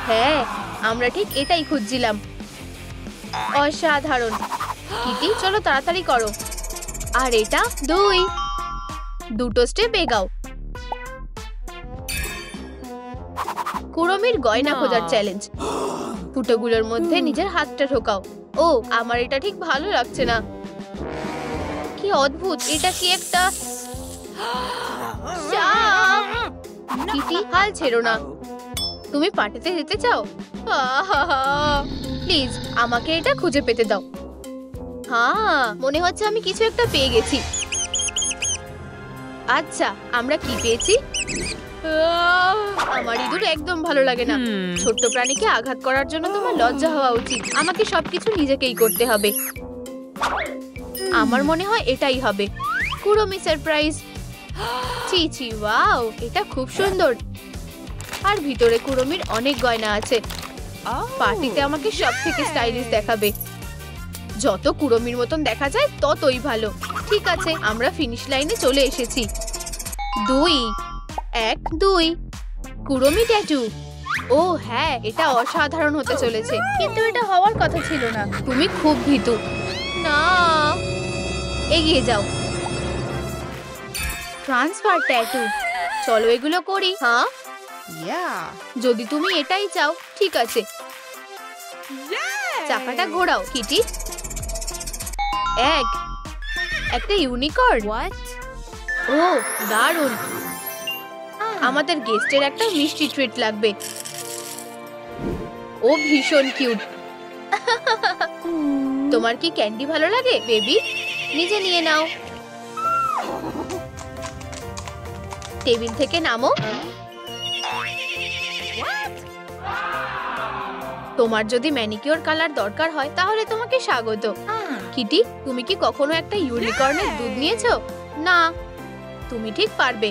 হ্যাঁ, আমরা ঠিক এটাই খুঁজছিলাম। অসাধারণ। কিটি, চলো তাড়াতাড়ি করো। আর এটা 2 স্টেপ এগাও। কুড়মির গয়না খোঁজার চ্যালেঞ্জ। ফুটোগুলোর মধ্যে নিজের হাতটা ঢোকাও। ও, আমার এটা ঠিক ভালো লাগছে না। কি অদ্ভুত, এটা কি একটা সাপ? কিটি, হাল ছেড়ো না। তুমি পার্টিতে যেতে চাও? প্লিজ আমাকে এটা খুঁজে পেতে দাও। হ্যাঁ, মনে হচ্ছে আমি কিছু একটা পেয়ে গেছি। আচ্ছা, আমরা কি পেয়েছি? আমার ইঁদুর একদম ভালো লাগে না। ছোট্ট প্রাণীকে আঘাত করার জন্য তোমার লজ্জা হওয়া উচিত। আমাকে সবকিছু নিজেকেই করতে হবে। আমার মনে হয় এটাই হবে কুড়মি সারপ্রাইজ। ছি ছি, ওয়াও, এটা খুব সুন্দর। আর ভিতরে কুড়মির অনেক গয়না আছে। পার্টিতে আমাকে সবথেকে স্টাইলিশ দেখাবে। যত কুড়মির মতন দেখা যায় ততই ভালো। ঠিক আছে, আমরা ফিনিশ লাইনে চলে এসেছি। 2 কুড়মি ট্যাটু। ও হ্যাঁ, এটা অসাধারণ হতে চলেছে। কিন্তু এটা হওয়ার কথা ছিল না। তুমি খুব ভীতু। না, এগিয়ে যাও। Transfer tattoo. চলো এগুলো করি। হ্যাঁ, যদি তুমি এটাই চাও। ঠিক আছে, চাকাটা ঘোরাও কিটি। একটা ইউনিকর্ন। ও দারুণ। আমাদের গেস্টের একটা মিষ্টি ট্রিট লাগবে। ও ভীষণ কিউট। তোমার কি ক্যান্ডি ভালো লাগে বেবি? নিজে নিয়ে নাও। টেবিল থেকে নামো। তোমার যদি ম্যানিকিউর কালার দরকার হয় তাহলে তোমাকে স্বাগত। কিটি, তুমি কি কখনো একটা ইউনিকর্নের দুধ নিয়েছো? না, তুমি ঠিক পারবে।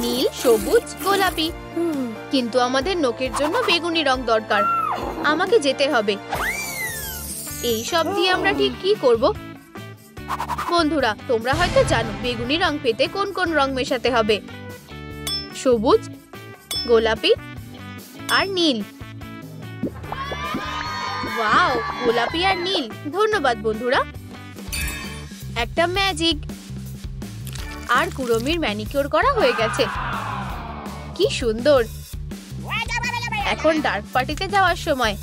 নীল, সবুজ, গোলাপি। কিন্তু আমাদের নোকের জন্য বেগুনি রং দরকার। আমাকে যেতে হবে। এই সব দিয়ে আমরা ঠিক কি করব? বন্ধুরা, তোমরা হয়তো জানো বেগুনি রং পেতে কোন কোন রং মেশাতে হবে। সবুজ, গোলাপি আর নীল। ওয়াও, গোলাপি আর নীল। ধন্যবাদ বন্ধুরা। একটা ম্যাজিক। আর কুড়মির ম্যানিকিউর করা হয়ে গেছে। কি সুন্দর। এখন ডার্ক পার্টিতে যাওয়ার সময়।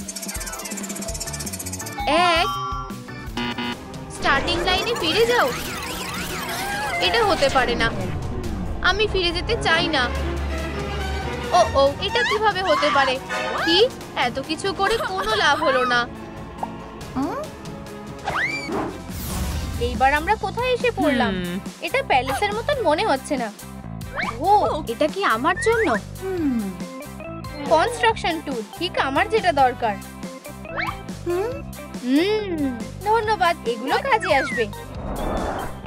স্টার্টিং লাইনে ফিরে যাও। এটা হতে পারে না। আমি ফিরে যেতে চাই না। ও, এটা কিভাবে হতে পারে? কি, এত কিছু করে কোনো লাভ হলো না। এইবার আমরা কোথায় এসে পড়লাম? এটা প্যালেসের মতন মনে হচ্ছে না। ও, এটা কি আমার জন্য? কনস্ট্রাকশন টুল, ঠিক আমার যেটা দরকার। ধন্যবাদ, এগুলো কাজে আসবে।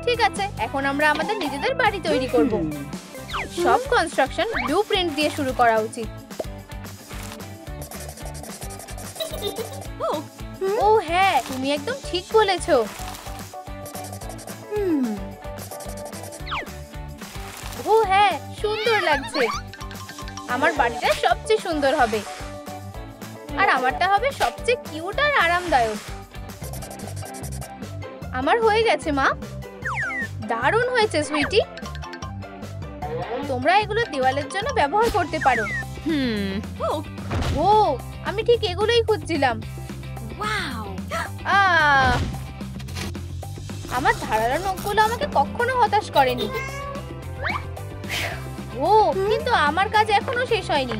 ঠিক আছে, এখন আমরা আমাদের নিজেদের বাড়ি তৈরি করব। সব কনস্ট্রাকশন ব্লুপ্রিন্ট দিয়ে শুরু করা উচিত। ও হ্যাঁ, তুমি একদম ঠিক বলেছো। ও হ্যাঁ, সুন্দর লাগছে। আমার বাড়িটা সবচেয়ে সুন্দর হবে। আর আমারটা হবে সবচেয়ে কিউট আর আরামদায়ক। আমার হয়ে গেছে মা। দারুণ হয়েছে সুইটি। তোমরা এগুলো দেওয়ালের জন্য ব্যবহার করতে পারো। ও, আমি ঠিক এগুলোই খুঁজছিলাম। আমার ধারালো নখগুলো আমাকে কখনো হতাশ করেনি। ও, কিন্তু আমার কাজ এখনো শেষ হয়নি।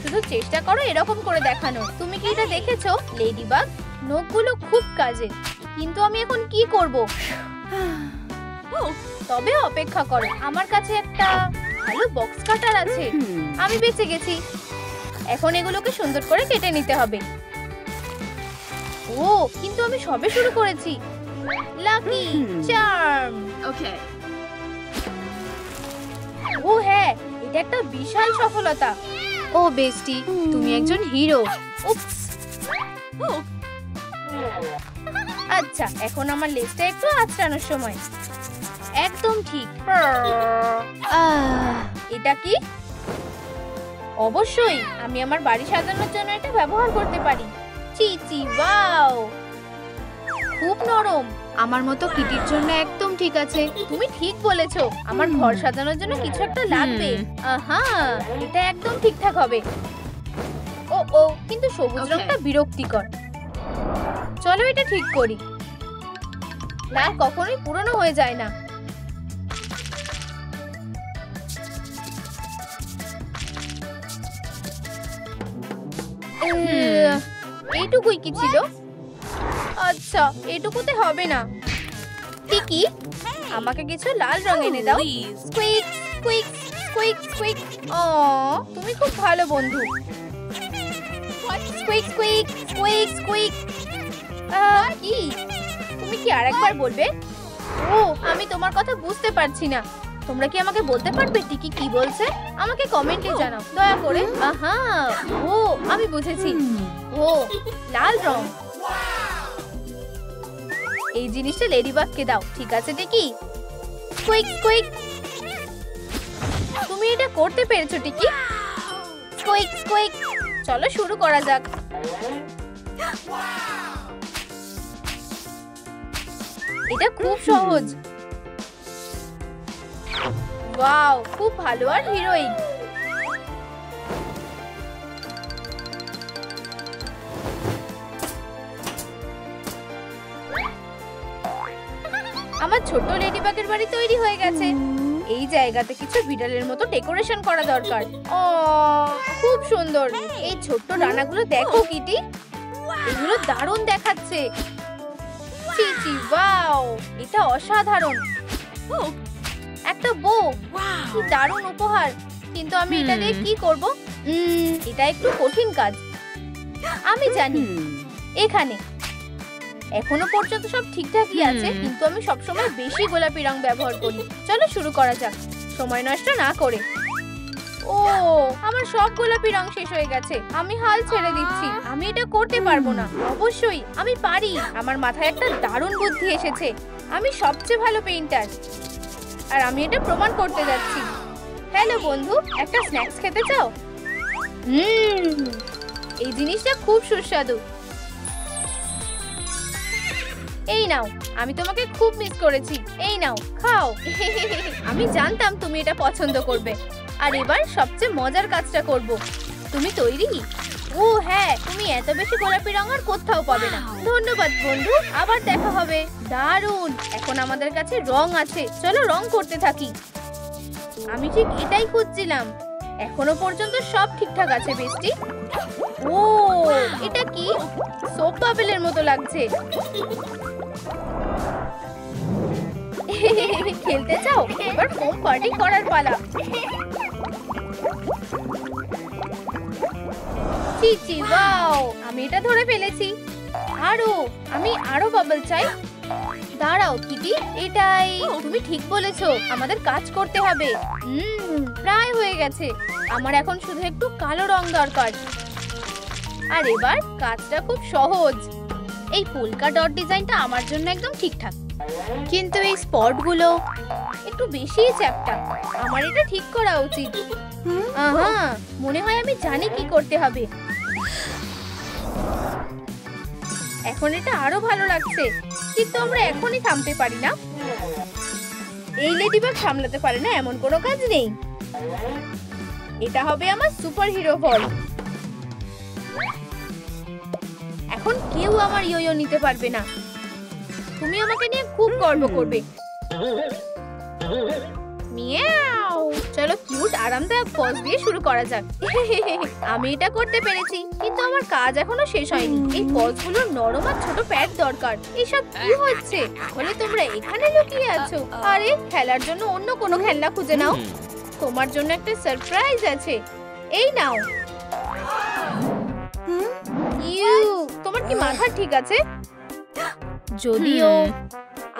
শুধু চেষ্টা করো এরকম করে দেখানো। তুমি কি এটা দেখেছো লেডিবাগ? নখগুলো খুব কাজে। কিন্তু আমি এখন কি করব? তবে অপেক্ষা করো, আমার কাছে একটা ভালো বক্স কাটার আছে। আমি বেঁচে গেছি। এখন এগুলোকে সুন্দর করে কেটে নিতে হবে। ও, কিন্তু আমি সবে শুরু করেছি। Lucky charm. ওকে। ও হ্যাঁ, এটা একটা বিশাল সফলতা। ও বেস্টি, তুমি একজন হিরো। উপস, আচ্ছা, এখন আমার লেজটা একটু আঁচড়ানোর সময়। একদম ঠিক। এটা কি? অবশ্যই আমি আমার বাড়ি সাজানোর জন্য এটা ব্যবহার করতে পারি। চিচি, ওয়াও, খুব নরম। আমার মতো কিটির জন্য একদম ঠিক আছে। তুমি ঠিক বলেছো, আমার ঘর সাজানোর জন্য কিছু একটা লাগবে। আহা, এটা একদম ঠিকঠাক হবে। ও ও, কিন্তু সবুজ রংটা বিরক্তিকর। চলো এটা ঠিক করি। লাল কখনোই পুরনো হয়ে যায় না। এইটুকুই কি ছিল? আচ্ছা, এইটুকুতে হবে না। টিকি, আমাকে কিছু লাল রং এনে দাও। স্কুইক স্কুইক স্কুইক স্কুইক। ও, তুমি খুব ভালো বন্ধু। স্কুইক স্কুইক স্কুইক স্কুইক। কি? তুমি কি আরেকবার বলবে? ও, আমি তোমার কথা বুঝতে পারছি না। তোমরা কি আমাকে বলতে পারবে টিকি কি বলছে? আমাকে কমেন্টে জানাও দয়া করে। আহা, ও, আমি বুঝেছি। ও, লাল রং। এই জিনিসটা লেডিবাগকে দাও, ঠিক আছে টিকি? স্কুইক স্কুইক। তুমি এটা করতে পেরেছো টিকি। স্কুইক স্কুইক। চলো শুরু করা যাক। এটা খুব সহজ। ওয়াও, খুব ভালো আর হিরোইক। আমার ছোট্ট লেডিবাগের বাড়ি তৈরি হয়ে গেছে। এই জায়গাতে কিছু বিড়ালের মতো ডেকোরেশন করা দরকার। ও, খুব সুন্দর। এই ছোট্ট ডানাগুলো দেখো কিটি, এগুলো দারুণ দেখাচ্ছে। চিচি, ওয়াও, এটা অসাধারণ। একটা বউ, কি দারুণ উপহার। কিন্তু আমি এটা দিয়ে কি করব? এটা একটু কঠিন কাজ। আমি জানি। এখানে এখনো পর্যন্ত সব ঠিকঠাকই আছে, কিন্তু আমি সবসময় বেশি গোলাপি রং ব্যবহার করি। চলো শুরু করা যাক, সময় নষ্ট না করে। ও, আমার সব গোলাপি রং শেষ হয়ে গেছে। আমি হাল ছেড়ে দিচ্ছি। আমি এটা করতে পারবো না। অবশ্যই আমি পারি। আমার মাথায় একটা দারুণ বুদ্ধি এসেছে। আমি সবচেয়ে ভালো পেইন্টার, আর আমি এটা প্রমাণ করতে যাচ্ছি। হ্যালো বন্ধু, একটা স্ন্যাক্স খেতে চাও? এই জিনিসটা খুব সুস্বাদু। এই নাও, আমি তোমাকে খুব মিস করেছি। এই নাও, খাও। আমি জানতাম তুমি এটা পছন্দ করবে। আর এবার সবচেয়ে মজার কাজটা করব। তুমি তৈরি? ও হ্যাঁ, তুমি এত বেশি গোলাপি রং আর কোথাও পাবে না। ধন্যবাদ বন্ধু, আবার দেখা হবে। দারুণ, এখন আমাদের কাছে রং আছে। চলো রং করতে থাকি। আমি ঠিক এটাই খুঁজছিলাম। এখনো পর্যন্ত সব ঠিকঠাক আছে বেস্টি। ও, এটা কি? সোপ বাবলের মতো লাগছে। খেলতে চাও? এবার ফোম পার্টি করার পালা। চিচি, ওয়াও, আমি এটা ধরে ফেলেছি। আমি আরো বাবল চাই। দাঁড়াও কিটি, এটাই। তুমি ঠিক বলেছো, আমাদের কাজ করতে হবে। প্রায় হয়ে গেছে। আমার এখন শুধু একটু কালো রং দরকার। আর এবার কাজটা খুব সহজ। এই পোলকা ডট ডিজাইনটা আমার জন্য একদম ঠিকঠাক, কিন্তু এই স্পটগুলো একটু বেশি চ্যাপ্টা। আমার এটা ঠিক করা উচিত। আহা, মনে হয় আমি জানি কি করতে হবে। এখন এটা আরো ভালো লাগছে, কিন্তু আমরা এখনই থামতে পারি না। এই লেডিবাগ সামলাতে পারে না এমন কোনো কাজ নেই। এটা হবে আমার সুপার হিরো বল। এখন কেউ আমার ইয়ো নিতে পারবে না। তুমি আমাকে নিয়ে খুব গর্ব করবে। মিয়াও। চলো কিউট আরামদায়ক পজ দিয়ে শুরু করা যাক। আমি এটা করতে পেরেছি, কিন্তু আমার কাজ এখনো শেষ হয়নি। এই পজগুলোর নরম আর ছোট প্যাড দরকার। এসব কি হচ্ছে? তাহলে তোমরা এখানে লুকিয়ে আছো? আরে, খেলার জন্য অন্য কোনো খেলনা খুঁজে নাও। তোমার জন্য একটা সারপ্রাইজ আছে। এই নাও। তোমার কি মাথা ঠিক আছে? যদিও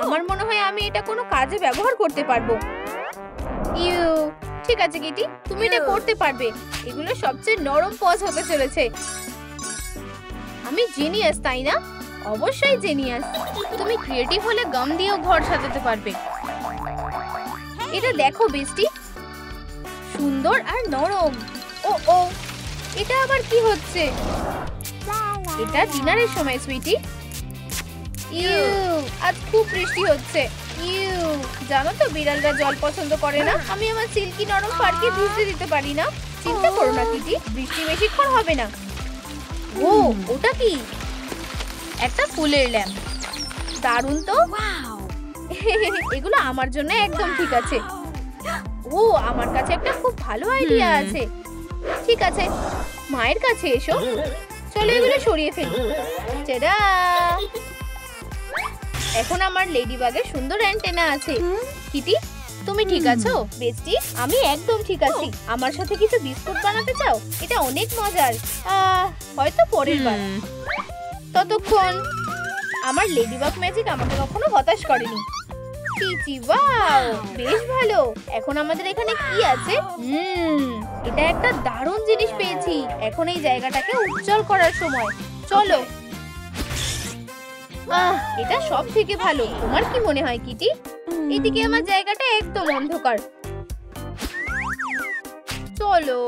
আমার মনে হয় আমি এটা কোনো কাজে ব্যবহার করতে পারবো। ঠিক আছে কিটি, তুমি এটা করতে পারবে। এগুলো সবচেয়ে নরম পজ হতে চলেছে। তুমি জিনিয়াস তাই না? অবশ্যই জিনিয়াস। তুমি ক্রিয়েটিভ হলে গাম দিয়েও ঘর সাজাতে পারবে। এটা দেখো বেস্টি, সুন্দর আর নরম। ও ও, এটা আবার কি হচ্ছে? এটা ডিনারের সময় সুইটি। ইউ, আজ খুব বৃষ্টি হচ্ছে। ইউ, জানো তো বিড়ালরা জল পছন্দ করে না। আমি আমার সিল্কি নরম ফারকে ভিজতে দিতে পারি না। চিন্তা করো না কিটি, বৃষ্টি বেশিক্ষণ হবে না। ও, ওটা কি? একটা ফুলের ল্যাম্প। দারুণ তো। এগুলো আমার জন্য একদম ঠিক আছে। ও, আমার কাছে একটা খুব ভালো আইডিয়া আছে। ঠিক আছে, মায়ের কাছে এসো। চলো এগুলো সরিয়ে ফেলি। টাডা! এখন আমার লেডিবাগের সুন্দর অ্যান্টেনা আছে। কিটি, তুমি ঠিক আছো? বেস্টি, আমি একদম ঠিক আছি। আমার সাথে কিছু বিস্কুট বানাতে চাও? এটা অনেক মজার। হয়তো পরের বার। ততক্ষণ আমার লেডিবাগ ম্যাজিক আমাকে কখনো হতাশ করেনি। চিচি, ওয়াও, বেশ ভালো। এখন আমাদের এখানে কি আছে? এটা একটা দারুণ জিনিস পেয়েছি। এখন এই জায়গাটাকে উজ্জ্বল করার সময়। চলো। এটা সব থেকে ভালো। তোমার কি মনে হয় কিটি? এদিকে আমার জায়গাটা একদম অন্ধকার। চলো।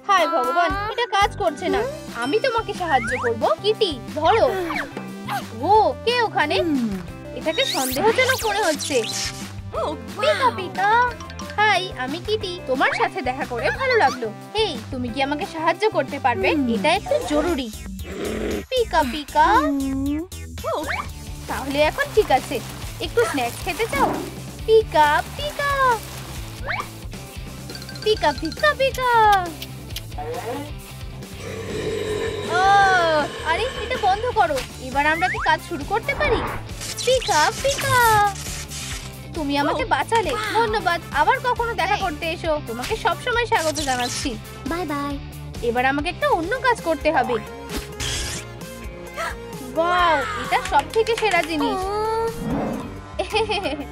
হায় ভগবান, এটা কাজ করছে না। আমি তোমাকে সাহায্য করব। কিটি, ধরো। ও, কে ওখানে? এটাকে সন্দেহজনক মনে হচ্ছে। Pika Pika. হাই, আমি কিটি। তোমার সাথে দেখা করে ভালো লাগলো। হেই, তুমি কি আমাকে সাহায্য করতে পারবে? এটা একটু জরুরি। Pika Pika. তাহলে এখন ঠিক আছে। একটু স্ন্যাক্স খেতে চাও? Pika Pika. Pika Pika Pika. আরে, এটা বন্ধ করো। এবার আমরা কি কাজ শুরু করতে পারি? Pika Pika. তুমি আমাকে বাঁচালে, ধন্যবাদ। আবার কখনো দেখা করতে এসো। তোমাকে সবসময় স্বাগত জানাচ্ছি। Bye bye. এবার আমাকে একটা অন্য কাজ করতে হবে। ওয়াও, এটা সবথেকে সেরা জিনিস।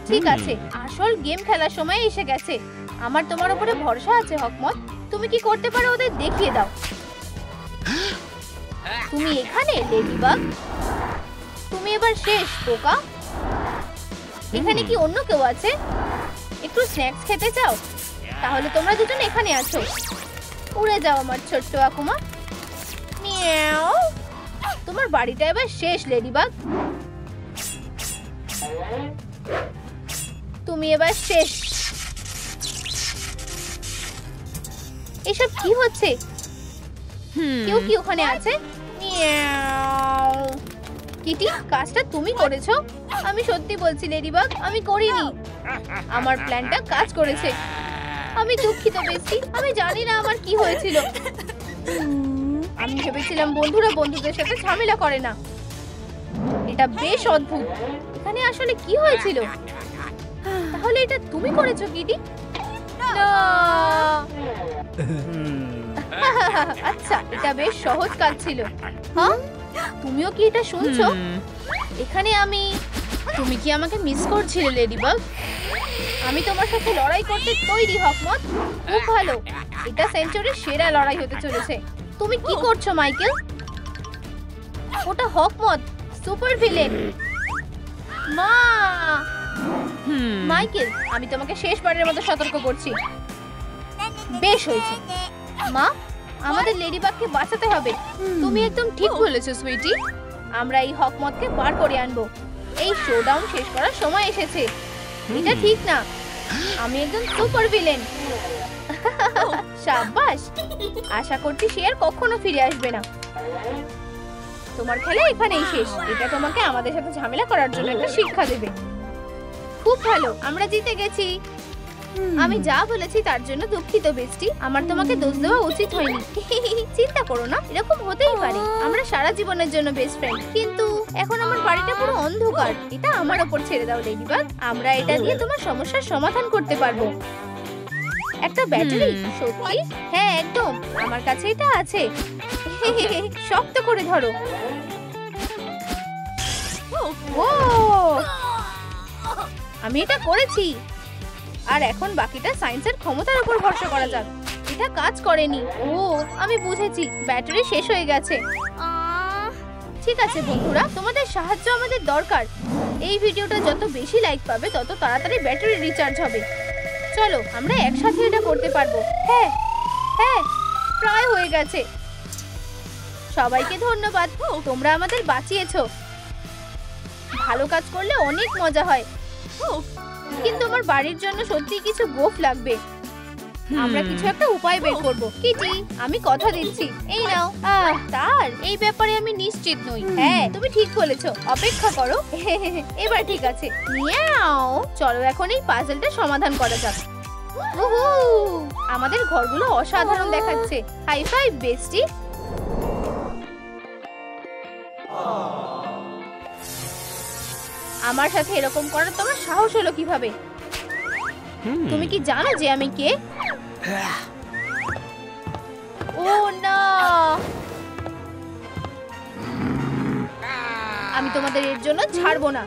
ঠিক আছে, আসল গেম খেলার সময় এসে গেছে। আমার তোমার উপরে ভরসা আছে হকমত। তুমি কি করতে পারো ওদের দেখিয়ে দাও। তুমি এখানে লেডিবাগ? তুমি এবার শেষ পোকা। এখানে কি অন্য কেউ আছে? একটু স্ন্যাক্স খেতে চাও? তাহলে তোমরা দুজন এখানে আছো। উড়ে যাও আমার ছোট্ট আকুমা। মিয়াও। তোমার বাড়িটা এবার শেষ লেডিবাগ। তুমি এবার শেষ। এসব কি হচ্ছে? কেউ কি ওখানে আছে? মিয়াও। কিটি, কাজটা তুমি করেছো? আমি সত্যি বলছি লেডিবাগ, আমি করিনি। আমার প্ল্যানটা কাজ করেছে। আমি দুঃখিত বেশি। আমি জানি না আমার কি হয়েছিল। আমি ভেবেছিলাম বন্ধুরা বন্ধুদের সাথে ঝামেলা করে না। এটা বেশ অদ্ভুত। এখানে আসলে কি হয়েছিল? তাহলে এটা তুমি করেছো কিটি? না। আচ্ছা, এটা বেশ সহজ কাজ ছিল। হ্যাঁ, তুমিও কি এটা শুনছো? এখানে আমি। তুমি কি আমাকে মিস করছিলে লেডিবাগ? আমি তোমার সাথে লড়াই করতে তৈরি হকমত। খুব ভালো। এটা সেঞ্চুরির সেরা লড়াই হতে চলেছে। তুমি কি করছো মাইকেল? ওটা হকমত, সুপার ভিলেন। মা। মাইকেল, আমি তোমাকে শেষবারের মতো সতর্ক করছি। বেশ হয়েছে। মা, আমাদের লেডিবাগকে বাঁচাতে হবে। তুমি একদম ঠিক বলেছো সুইটি। আমরা এই হকমতকে বার করে আনবো। এই শোডাউন শেষ করার সময় এসেছে। এটা ঠিক না। আমি একজন সুপার ভিলেন। শাবাশ। আশা করছি সে আর কখনো ফিরে আসবে না। তোমার খেলা এখানেই শেষ। এটা তোমাকে আমাদের সাথে ঝামেলা করার জন্য একটা শিক্ষা দেবে। খুব ভালো, আমরা জিতে গেছি। আমি যা বলেছি তার জন্য দুঃখিত বেস্টি। আমার তোমাকে দোষ দেওয়া উচিত হয়নি। চিন্তা করো না, এরকম হতেই পারে। আমরা সারা জীবনের জন্য বেস্ট ফ্রেন্ড। কিন্তু এখন আমার বাড়িটা পুরো অন্ধকার। এটা আমার উপর ছেড়ে দাও লেডিবাগ। আমরা এটা দিয়ে তোমার সমস্যার সমাধান করতে পারবো। একটা ব্যাটারি? সত্যি? হ্যাঁ, একদম। আমার কাছে এটা আছে। শক্ত করে ধরো। ও, আমি এটা করেছি। আর এখন বাকিটা সায়েন্সের ক্ষমতার উপর ভরসা করা যাক। এটা কাজ করেনি। ও, আমি বুঝেছি, ব্যাটারি শেষ হয়ে গেছে। ঠিক আছে বন্ধুরা, তোমাদের সাহায্য আমাদের দরকার। এই ভিডিওটা যত বেশি লাইক পাবে তত তাড়াতাড়ি ব্যাটারি রিচার্জ হবে। চলো আমরা একসাথে এটা করতে পারবো। হ্যাঁ হ্যাঁ, প্রায় হয়ে গেছে। সবাইকে ধন্যবাদ, তোমরা আমাদের বাঁচিয়েছো। ভালো কাজ করলে অনেক মজা হয়, কিন্তু আমার বাড়ির জন্য সত্যি কিছু গোফ লাগবে। আমরা কিছু একটা উপায় বের করব। কিটি, আমি কথা দিচ্ছি। এই নাও। তার এই ব্যাপারে আমি নিশ্চিত নই। হ্যাঁ, তুমি ঠিক বলেছো, অপেক্ষা করো। এবার ঠিক আছে। মিয়াও, চলো এখন এই পাজলটা সমাধান করা যাক। উহু, আমাদের ঘরগুলো অসাধারণ দেখাচ্ছে। High five bestie. আমার সাথে এরকম করার তোমার সাহস হলো কিভাবে? তুমি কি জানো যে আমি কে? ও না, আমি তোমাদের এর জন্য ছাড়বো না।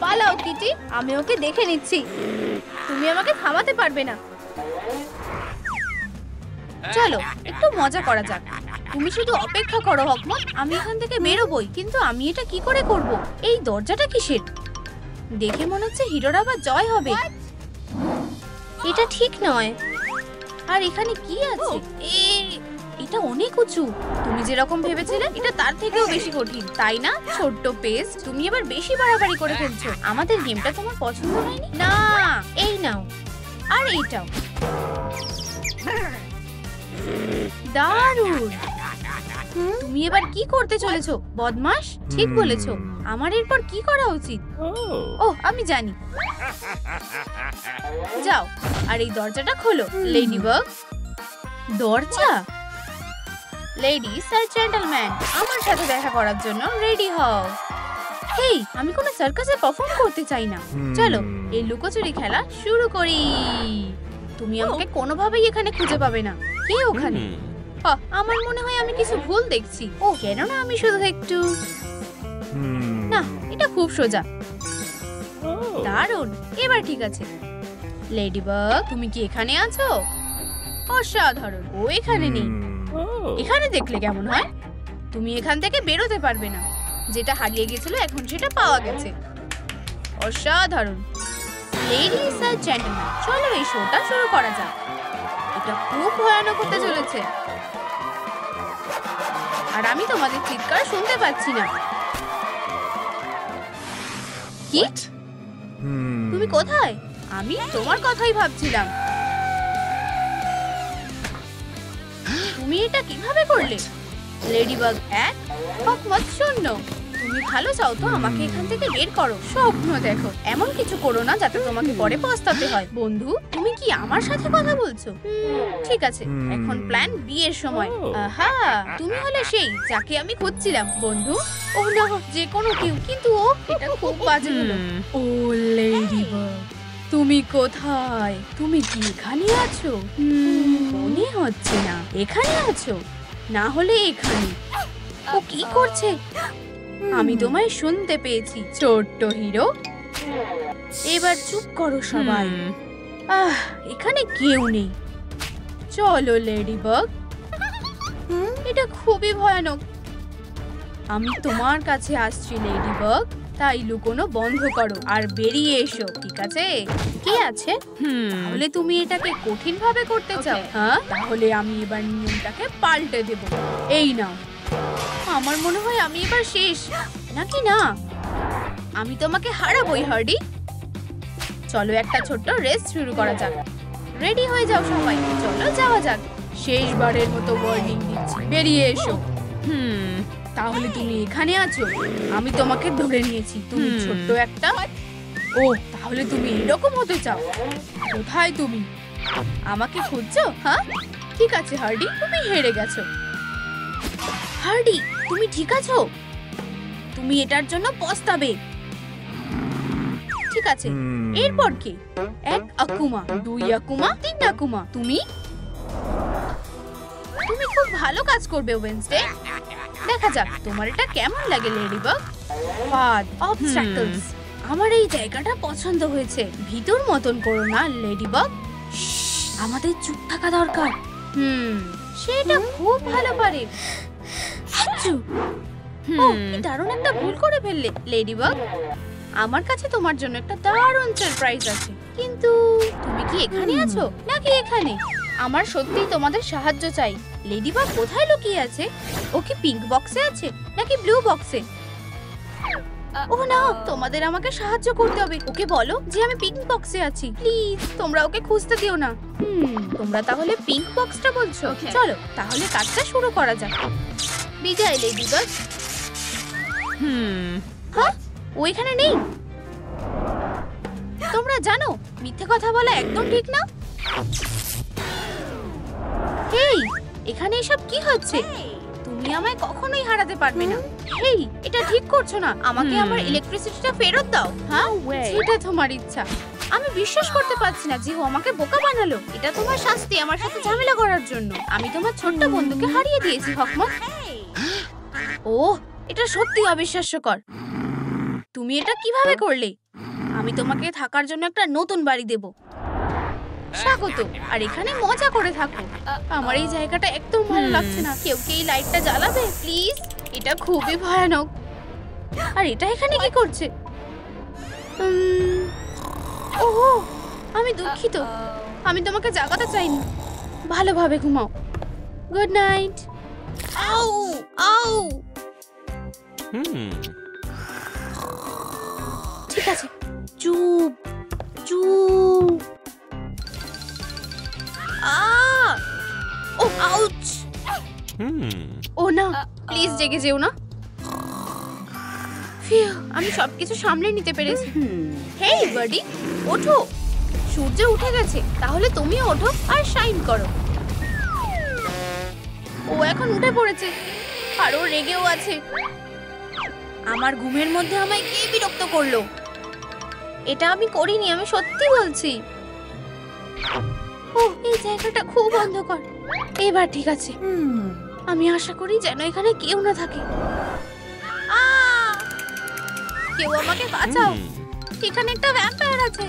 পালাও কিটি, আমি ওকে দেখে নিচ্ছি। তুমি আমাকে থামাতে পারবে না। চলো একটু মজা করা যাক। তুমি শুধু অপেক্ষা করো হকমত, আমি এখান থেকে বেরোবই। কিন্তু আমি এটা কি করে করব? এই দরজাটা কিসের? দেখে মনে হচ্ছে হিরোর আবার জয় হবে। এটা ঠিক নয়। আর এখানে কি আছে? এটা অনেক উঁচু। তুমি যেরকম ভেবেছিলে এটা তার থেকেও বেশি কঠিন, তাই না ছোট্ট পেস? তুমি এবার বেশি বাড়াবাড়ি করে ফেলছো। আমাদের গেমটা তোমার পছন্দ হয়নি? না, এই নাও, আর এইটাও। দারুণ। তুমি এবার কি করতে চলেছো বদমাশ? ঠিক বলেছো। আমার এরপর কি করা উচিত? ওহ, আমি জানি। যাও আর এই দরজাটা খোলো। লেডিবাগ, দরজা। লেডিস আর জেন্টলম্যান, আমার সাথে দেখা করার জন্য রেডি হও। হেই, আমি কোনো সার্কাসে পারফর্ম করতে চাই না। চলো এই লুকোচুরি খেলা শুরু করি। তুমি আমাকে কোনোভাবেই এখানে খুঁজে পাবে না। কে ওখানে? আমার মনে হয় আমি কিছু ভুল দেখছি। ও, কেননা আমি শুধু একটু না, এটা খুব সোজা। দারুণ, এবার ঠিক আছে। লেডিবাগ, তুমি কি এখানে আছো? অসাধারণ, ও এখানে নেই। এখানে দেখলে কেমন হয়? তুমি এখান থেকে বেরোতে পারবে না। যেটা হারিয়ে গেছিল এখন সেটা পাওয়া গেছে। অসাধারণ। লেডিস আর জেন্টলম্যান, চলো এই শোটা শুরু করা যাক। এটা খুব ভয়ানক হতে চলেছে। আর আমি তোমাদের চিৎকার শুনতে পাচ্ছি না। কি? তুমি কোথায়? আমি তোমার কথাই ভাবছিলাম। তুমি এটা কিভাবে করলে? লেডিবাগ 1, হকমত 0। তুমি ভালো চাও তো আমাকে এখান থেকে বের করো। স্বপ্ন দেখো, এমন কিছু করো না যাতে তোমাকে পরে পস্তাতে হয়। বন্ধু, তুমি কি আমার সাথে কথা বলছো? ঠিক আছে, এখন প্ল্যান বি এর সময়। আহা, তুমি হলে সেই যাকে আমি খুঁজছিলাম বন্ধু। ও না, যে কোনো কেউ, কিন্তু ও এটা খুব বাজে হলো। ও লেডিবাগ, তুমি কোথায়? তুমি কি এখানে আছো? মনে হচ্ছে না। এখানে আছো, না হলে এখানে। ও কি করছে? আমি তোমায় শুনতে পেয়েছি ছোট্ট হিরো। এবার চুপ করো সবাই। এখানে কেউ নেই। চলো লেডিবাগ, এটা খুবই ভয়ানক। আমি তোমার কাছে আসছি লেডিবাগ, তাই লুকোনো বন্ধ করো আর বেরিয়ে এসো, ঠিক আছে? কি আছে? তাহলে তুমি এটাকে কঠিন ভাবে করতে চাও? হ্যাঁ, তাহলে আমি এবার নিয়মটাকে পাল্টে দেব। এই নাও। আমার মনে হয় আমি এবার শেষ, নাকি না? আমি তোমাকে হারাবোই হার্ডি। চলো একটা ছোট্ট রেস শুরু করা যাক। রেডি হয়ে যাও সবাই, চলো যাওয়া যাক। শেষবারের মতো ওয়ার্নিং দিচ্ছি, বেরিয়ে এসো। তাহলে তুমি এখানে আছো, আমি তোমাকে ধরে নিয়েছি। তুমি ছোট্ট একটা। ও, তাহলে তুমি এরকম হতে চাও? কোথায় তুমি? আমাকে খুঁজছো? হ্যাঁ, ঠিক আছে হার্ডি, তুমি হেরে গেছো। হার্ডি, তুমি ঠিক আছো? তুমি এটার জন্য পস্তাবে। ঠিক আছে, এরপর কি? 1 আকুমা, 2 আকুমা, 3 আকুমা। তুমি খুব ভালো কাজ করবে ওয়েনসডে। দেখা যাক তোমার এটা কেমন লাগে লেডিবাগ। ফাদ অবস্ট্রাকলস, আমার এই জায়গাটা পছন্দ হয়েছে। ভিতর মতন করো না লেডিবাগ। আমাদের চুপ থাকা দরকার। সেটা খুব ভালো পারে। ও কি দারুণ একটা ভুল করে ফেললে লেডিবাগ। আমার কাছে তোমার জন্য একটা দারুণ সারপ্রাইজ আছে। কিন্তু তুমি কি এখানে আছো নাকি এখানে? আমার সত্যিই তোমাদের সাহায্য চাই। লেডিবাগ কোথায় লুকিয়ে আছে? ও কি পিঙ্ক বক্সে আছে নাকি ব্লু বক্সে? ও না, তোমাদের আমাকে সাহায্য করতে হবে। ওকে বলো যে আমি পিঙ্ক বক্সে আছি। প্লিজ তোমরা ওকে খুঁজতে দিও না। তোমরা তাহলে পিঙ্ক বক্সটা বলছো? চলো তাহলে কাজটা শুরু করা যাক। বিজয় লেডিবাগ। হ্যাঁ, ও এখানে নেই। তোমরা জানো মিথ্যে কথা বলা একদম ঠিক না। হেই, এখানে এসব কি হচ্ছে? তুমি আমায় কখনোই হারাতে পারবে না। হেই, এটা ঠিক করছো না। আমাকে আমার ইলেকট্রিসিটিটা ফেরত দাও। হ্যাঁ, সেটা তোমার ইচ্ছা। আমি বিশ্বাস করতে পারছি না যে ও আমাকে বোকা বানালো। এটা তোমার শাস্তি আমার সাথে ঝামেলা করার জন্য। আমি তোমার ছোট্ট বন্ধুকে হারিয়ে দিয়েছি হকমত। ওহ, এটা সত্যি অবিশ্বাস্যকর। তুমি এটা কিভাবে করলে? আমি তোমাকে থাকার জন্য একটা নতুন বাড়ি দেব। স্বাগত, আর এখানে মজা করে থাকো। আমার এই জায়গাটা একদম ভালো লাগছে না। কেউ কি এই লাইটটা জ্বালাবে প্লিজ? এটা খুবই ভয়ানক। আর এটা এখানে কি করছে? ওহো, আমি দুঃখিত। আমি তোমাকে জাগাতে চাইনি। ভালোভাবে ঘুমাও। Good night. আউ আউ। ঠিক আছে, চুপ চুপ। ও আউচ। ও না, প্লিজ জেগে যেও না। ফিউ, আমি সবকিছু সামলে নিতে পেরেছি। হেই বাডি, ওঠো। সূর্য উঠে গেছে, তাহলে তুমিও ওঠো আর শাইন করো। ও এখন উঠে পড়েছে আর ও রেগেও আছে। আমার ঘুমের মধ্যে আমায় কে বিরক্ত করলো? এটা আমি করিনি, আমি সত্যি বলছি। ও, এই জায়গাটা খুব অন্ধকার। এবার ঠিক আছে। আমি আশা করি যেন এখানে কেউ না থাকে। কেউ আমাকে বাঁচাও। এখানে একটা ভ্যাম্পায়ার আছে।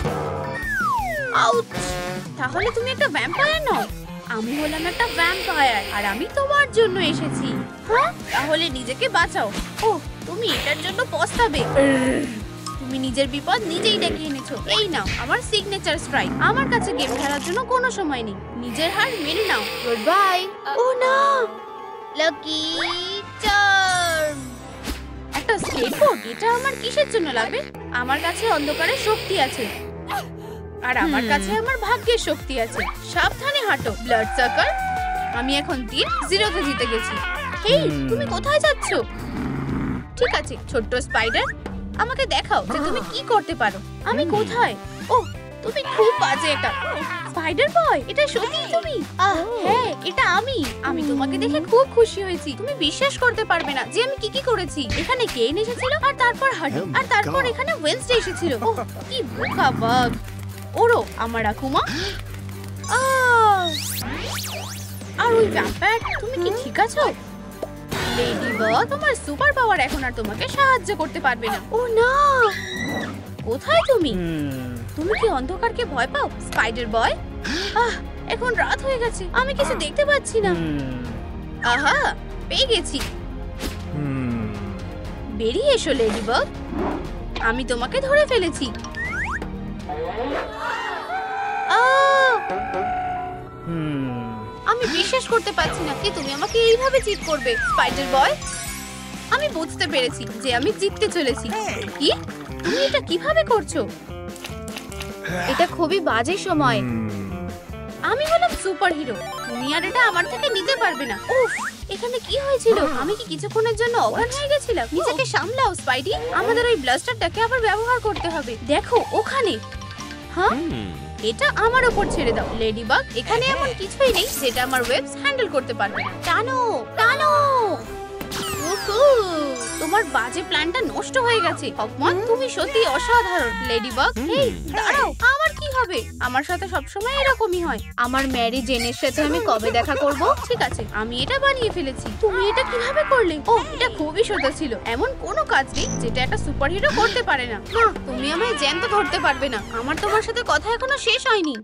আউচ! তাহলে তুমি একটা ভ্যাম্পায়ার নও। আমি হলাম একটা ভ্যাম্পায়ার আর আমি তোমার জন্য এসেছি। হ্যাঁ, তাহলে নিজেকে বাঁচাও। ও, তুমি এটার জন্য পস্তাবে। তুমি নিজের বিপদ নিজেই ডেকে এনেছো। এই নাও আমার সিগনেচার স্ট্রাইক। আমার কাছে গেম খেলার জন্য কোনো সময় নেই। নিজের হার মেনে নাও। Good bye. ও না, লাকি চার্ম। একটা স্কেটবোর্ড, এটা আমার কিসের জন্য লাগবে? আমার কাছে অন্ধকারের শক্তি আছে আর আমার কাছে আমার ভাগ্যের শক্তি আছে। সাবধানে হাঁটো ব্লাড সাকার। আমি এখন 3-0 জিতে গেছি। হেই, তুমি কোথায় যাচ্ছ? ঠিক আছে ছোট্ট স্পাইডার, আমাকে দেখাও যে তুমি কি করতে পারো। আমি কোথায়? ও, তুমি খুব বাজে। এটা স্পাইডার বয়, এটা সত্যি তুমি? হ্যাঁ, এটা আমি। আমি তোমাকে দেখে খুব খুশি হয়েছি। তুমি বিশ্বাস করতে পারবে না যে আমি কি কি করেছি। এখানে কেইন এসেছিল আর তারপর হাডি আর তারপর এখানে ওয়েনসডে এসেছিল। ওহ, কি বোকা বাগ। ওরো আমার আকুমা। আর ওই ভ্যাম্পায়ার, তুমি কি ঠিক আছো? লেডিবাগ, তোমার সুপার পাওয়ার এখন আর তোমাকে সাহায্য করতে পারবে না। ও না, কোথায় তুমি? তুমি কি অন্ধকারকে ভয় পাও স্পাইডার বয়? এখন রাত হয়ে গেছে, আমি কিছু দেখতে পাচ্ছি না। আহা, পেয়ে গেছি। বেরিয়ে এসো লেডিবাগ, আমি তোমাকে ধরে ফেলেছি। আমি বিশ্বাস করতে পারছি না যে তুমি আমাকে এইভাবে চিট করবে স্পাইডার বয়। আমি বুঝতে পেরেছি যে আমি জিততে চলেছি। কি? তুমি এটা কিভাবে করছো? এটা খুবই বাজে সময়। আমি হলাম সুপার হিরো, তুমি আর এটা আমার থেকে নিতে পারবে না। উফ, এখানে কি হয়েছিল? আমি কি কিছুক্ষণের জন্য অজ্ঞান হয়ে গেছিলাম? নিজেকে সামলাও স্পাইডি, আমাদের ওই ব্লাস্টারটাকে আবার ব্যবহার করতে হবে। দেখো ওখানে। হ্যাঁ, এটা আমার উপর ছেড়ে দাও লেডিবাগ। এখানে এমন কিছুই নেই যেটা আমার ওয়েবস হ্যান্ডেল করতে পারবে না। টানো টানো। তোমার বাজে প্ল্যানটা নষ্ট হয়ে গেছে হকমত। তুমি সত্যি অসাধারণ লেডিবাগ। এই দাঁড়াও, আমার কি হবে? আমার সাথে সবসময় এরকমই হয়। আমার ম্যারি জেনের সাথে আমি কবে দেখা করব? ঠিক আছে, আমি এটা বানিয়ে ফেলেছি। তুমি এটা কিভাবে করলে? ও, এটা খুবই সোজা ছিল। এমন কোনো কাজ নেই যেটা একটা সুপারহিরো করতে পারে না। না, তুমি আমায় জ্যান্ত ধরতে পারবে না। আমার তোমার সাথে কথা এখনো শেষ হয়নি।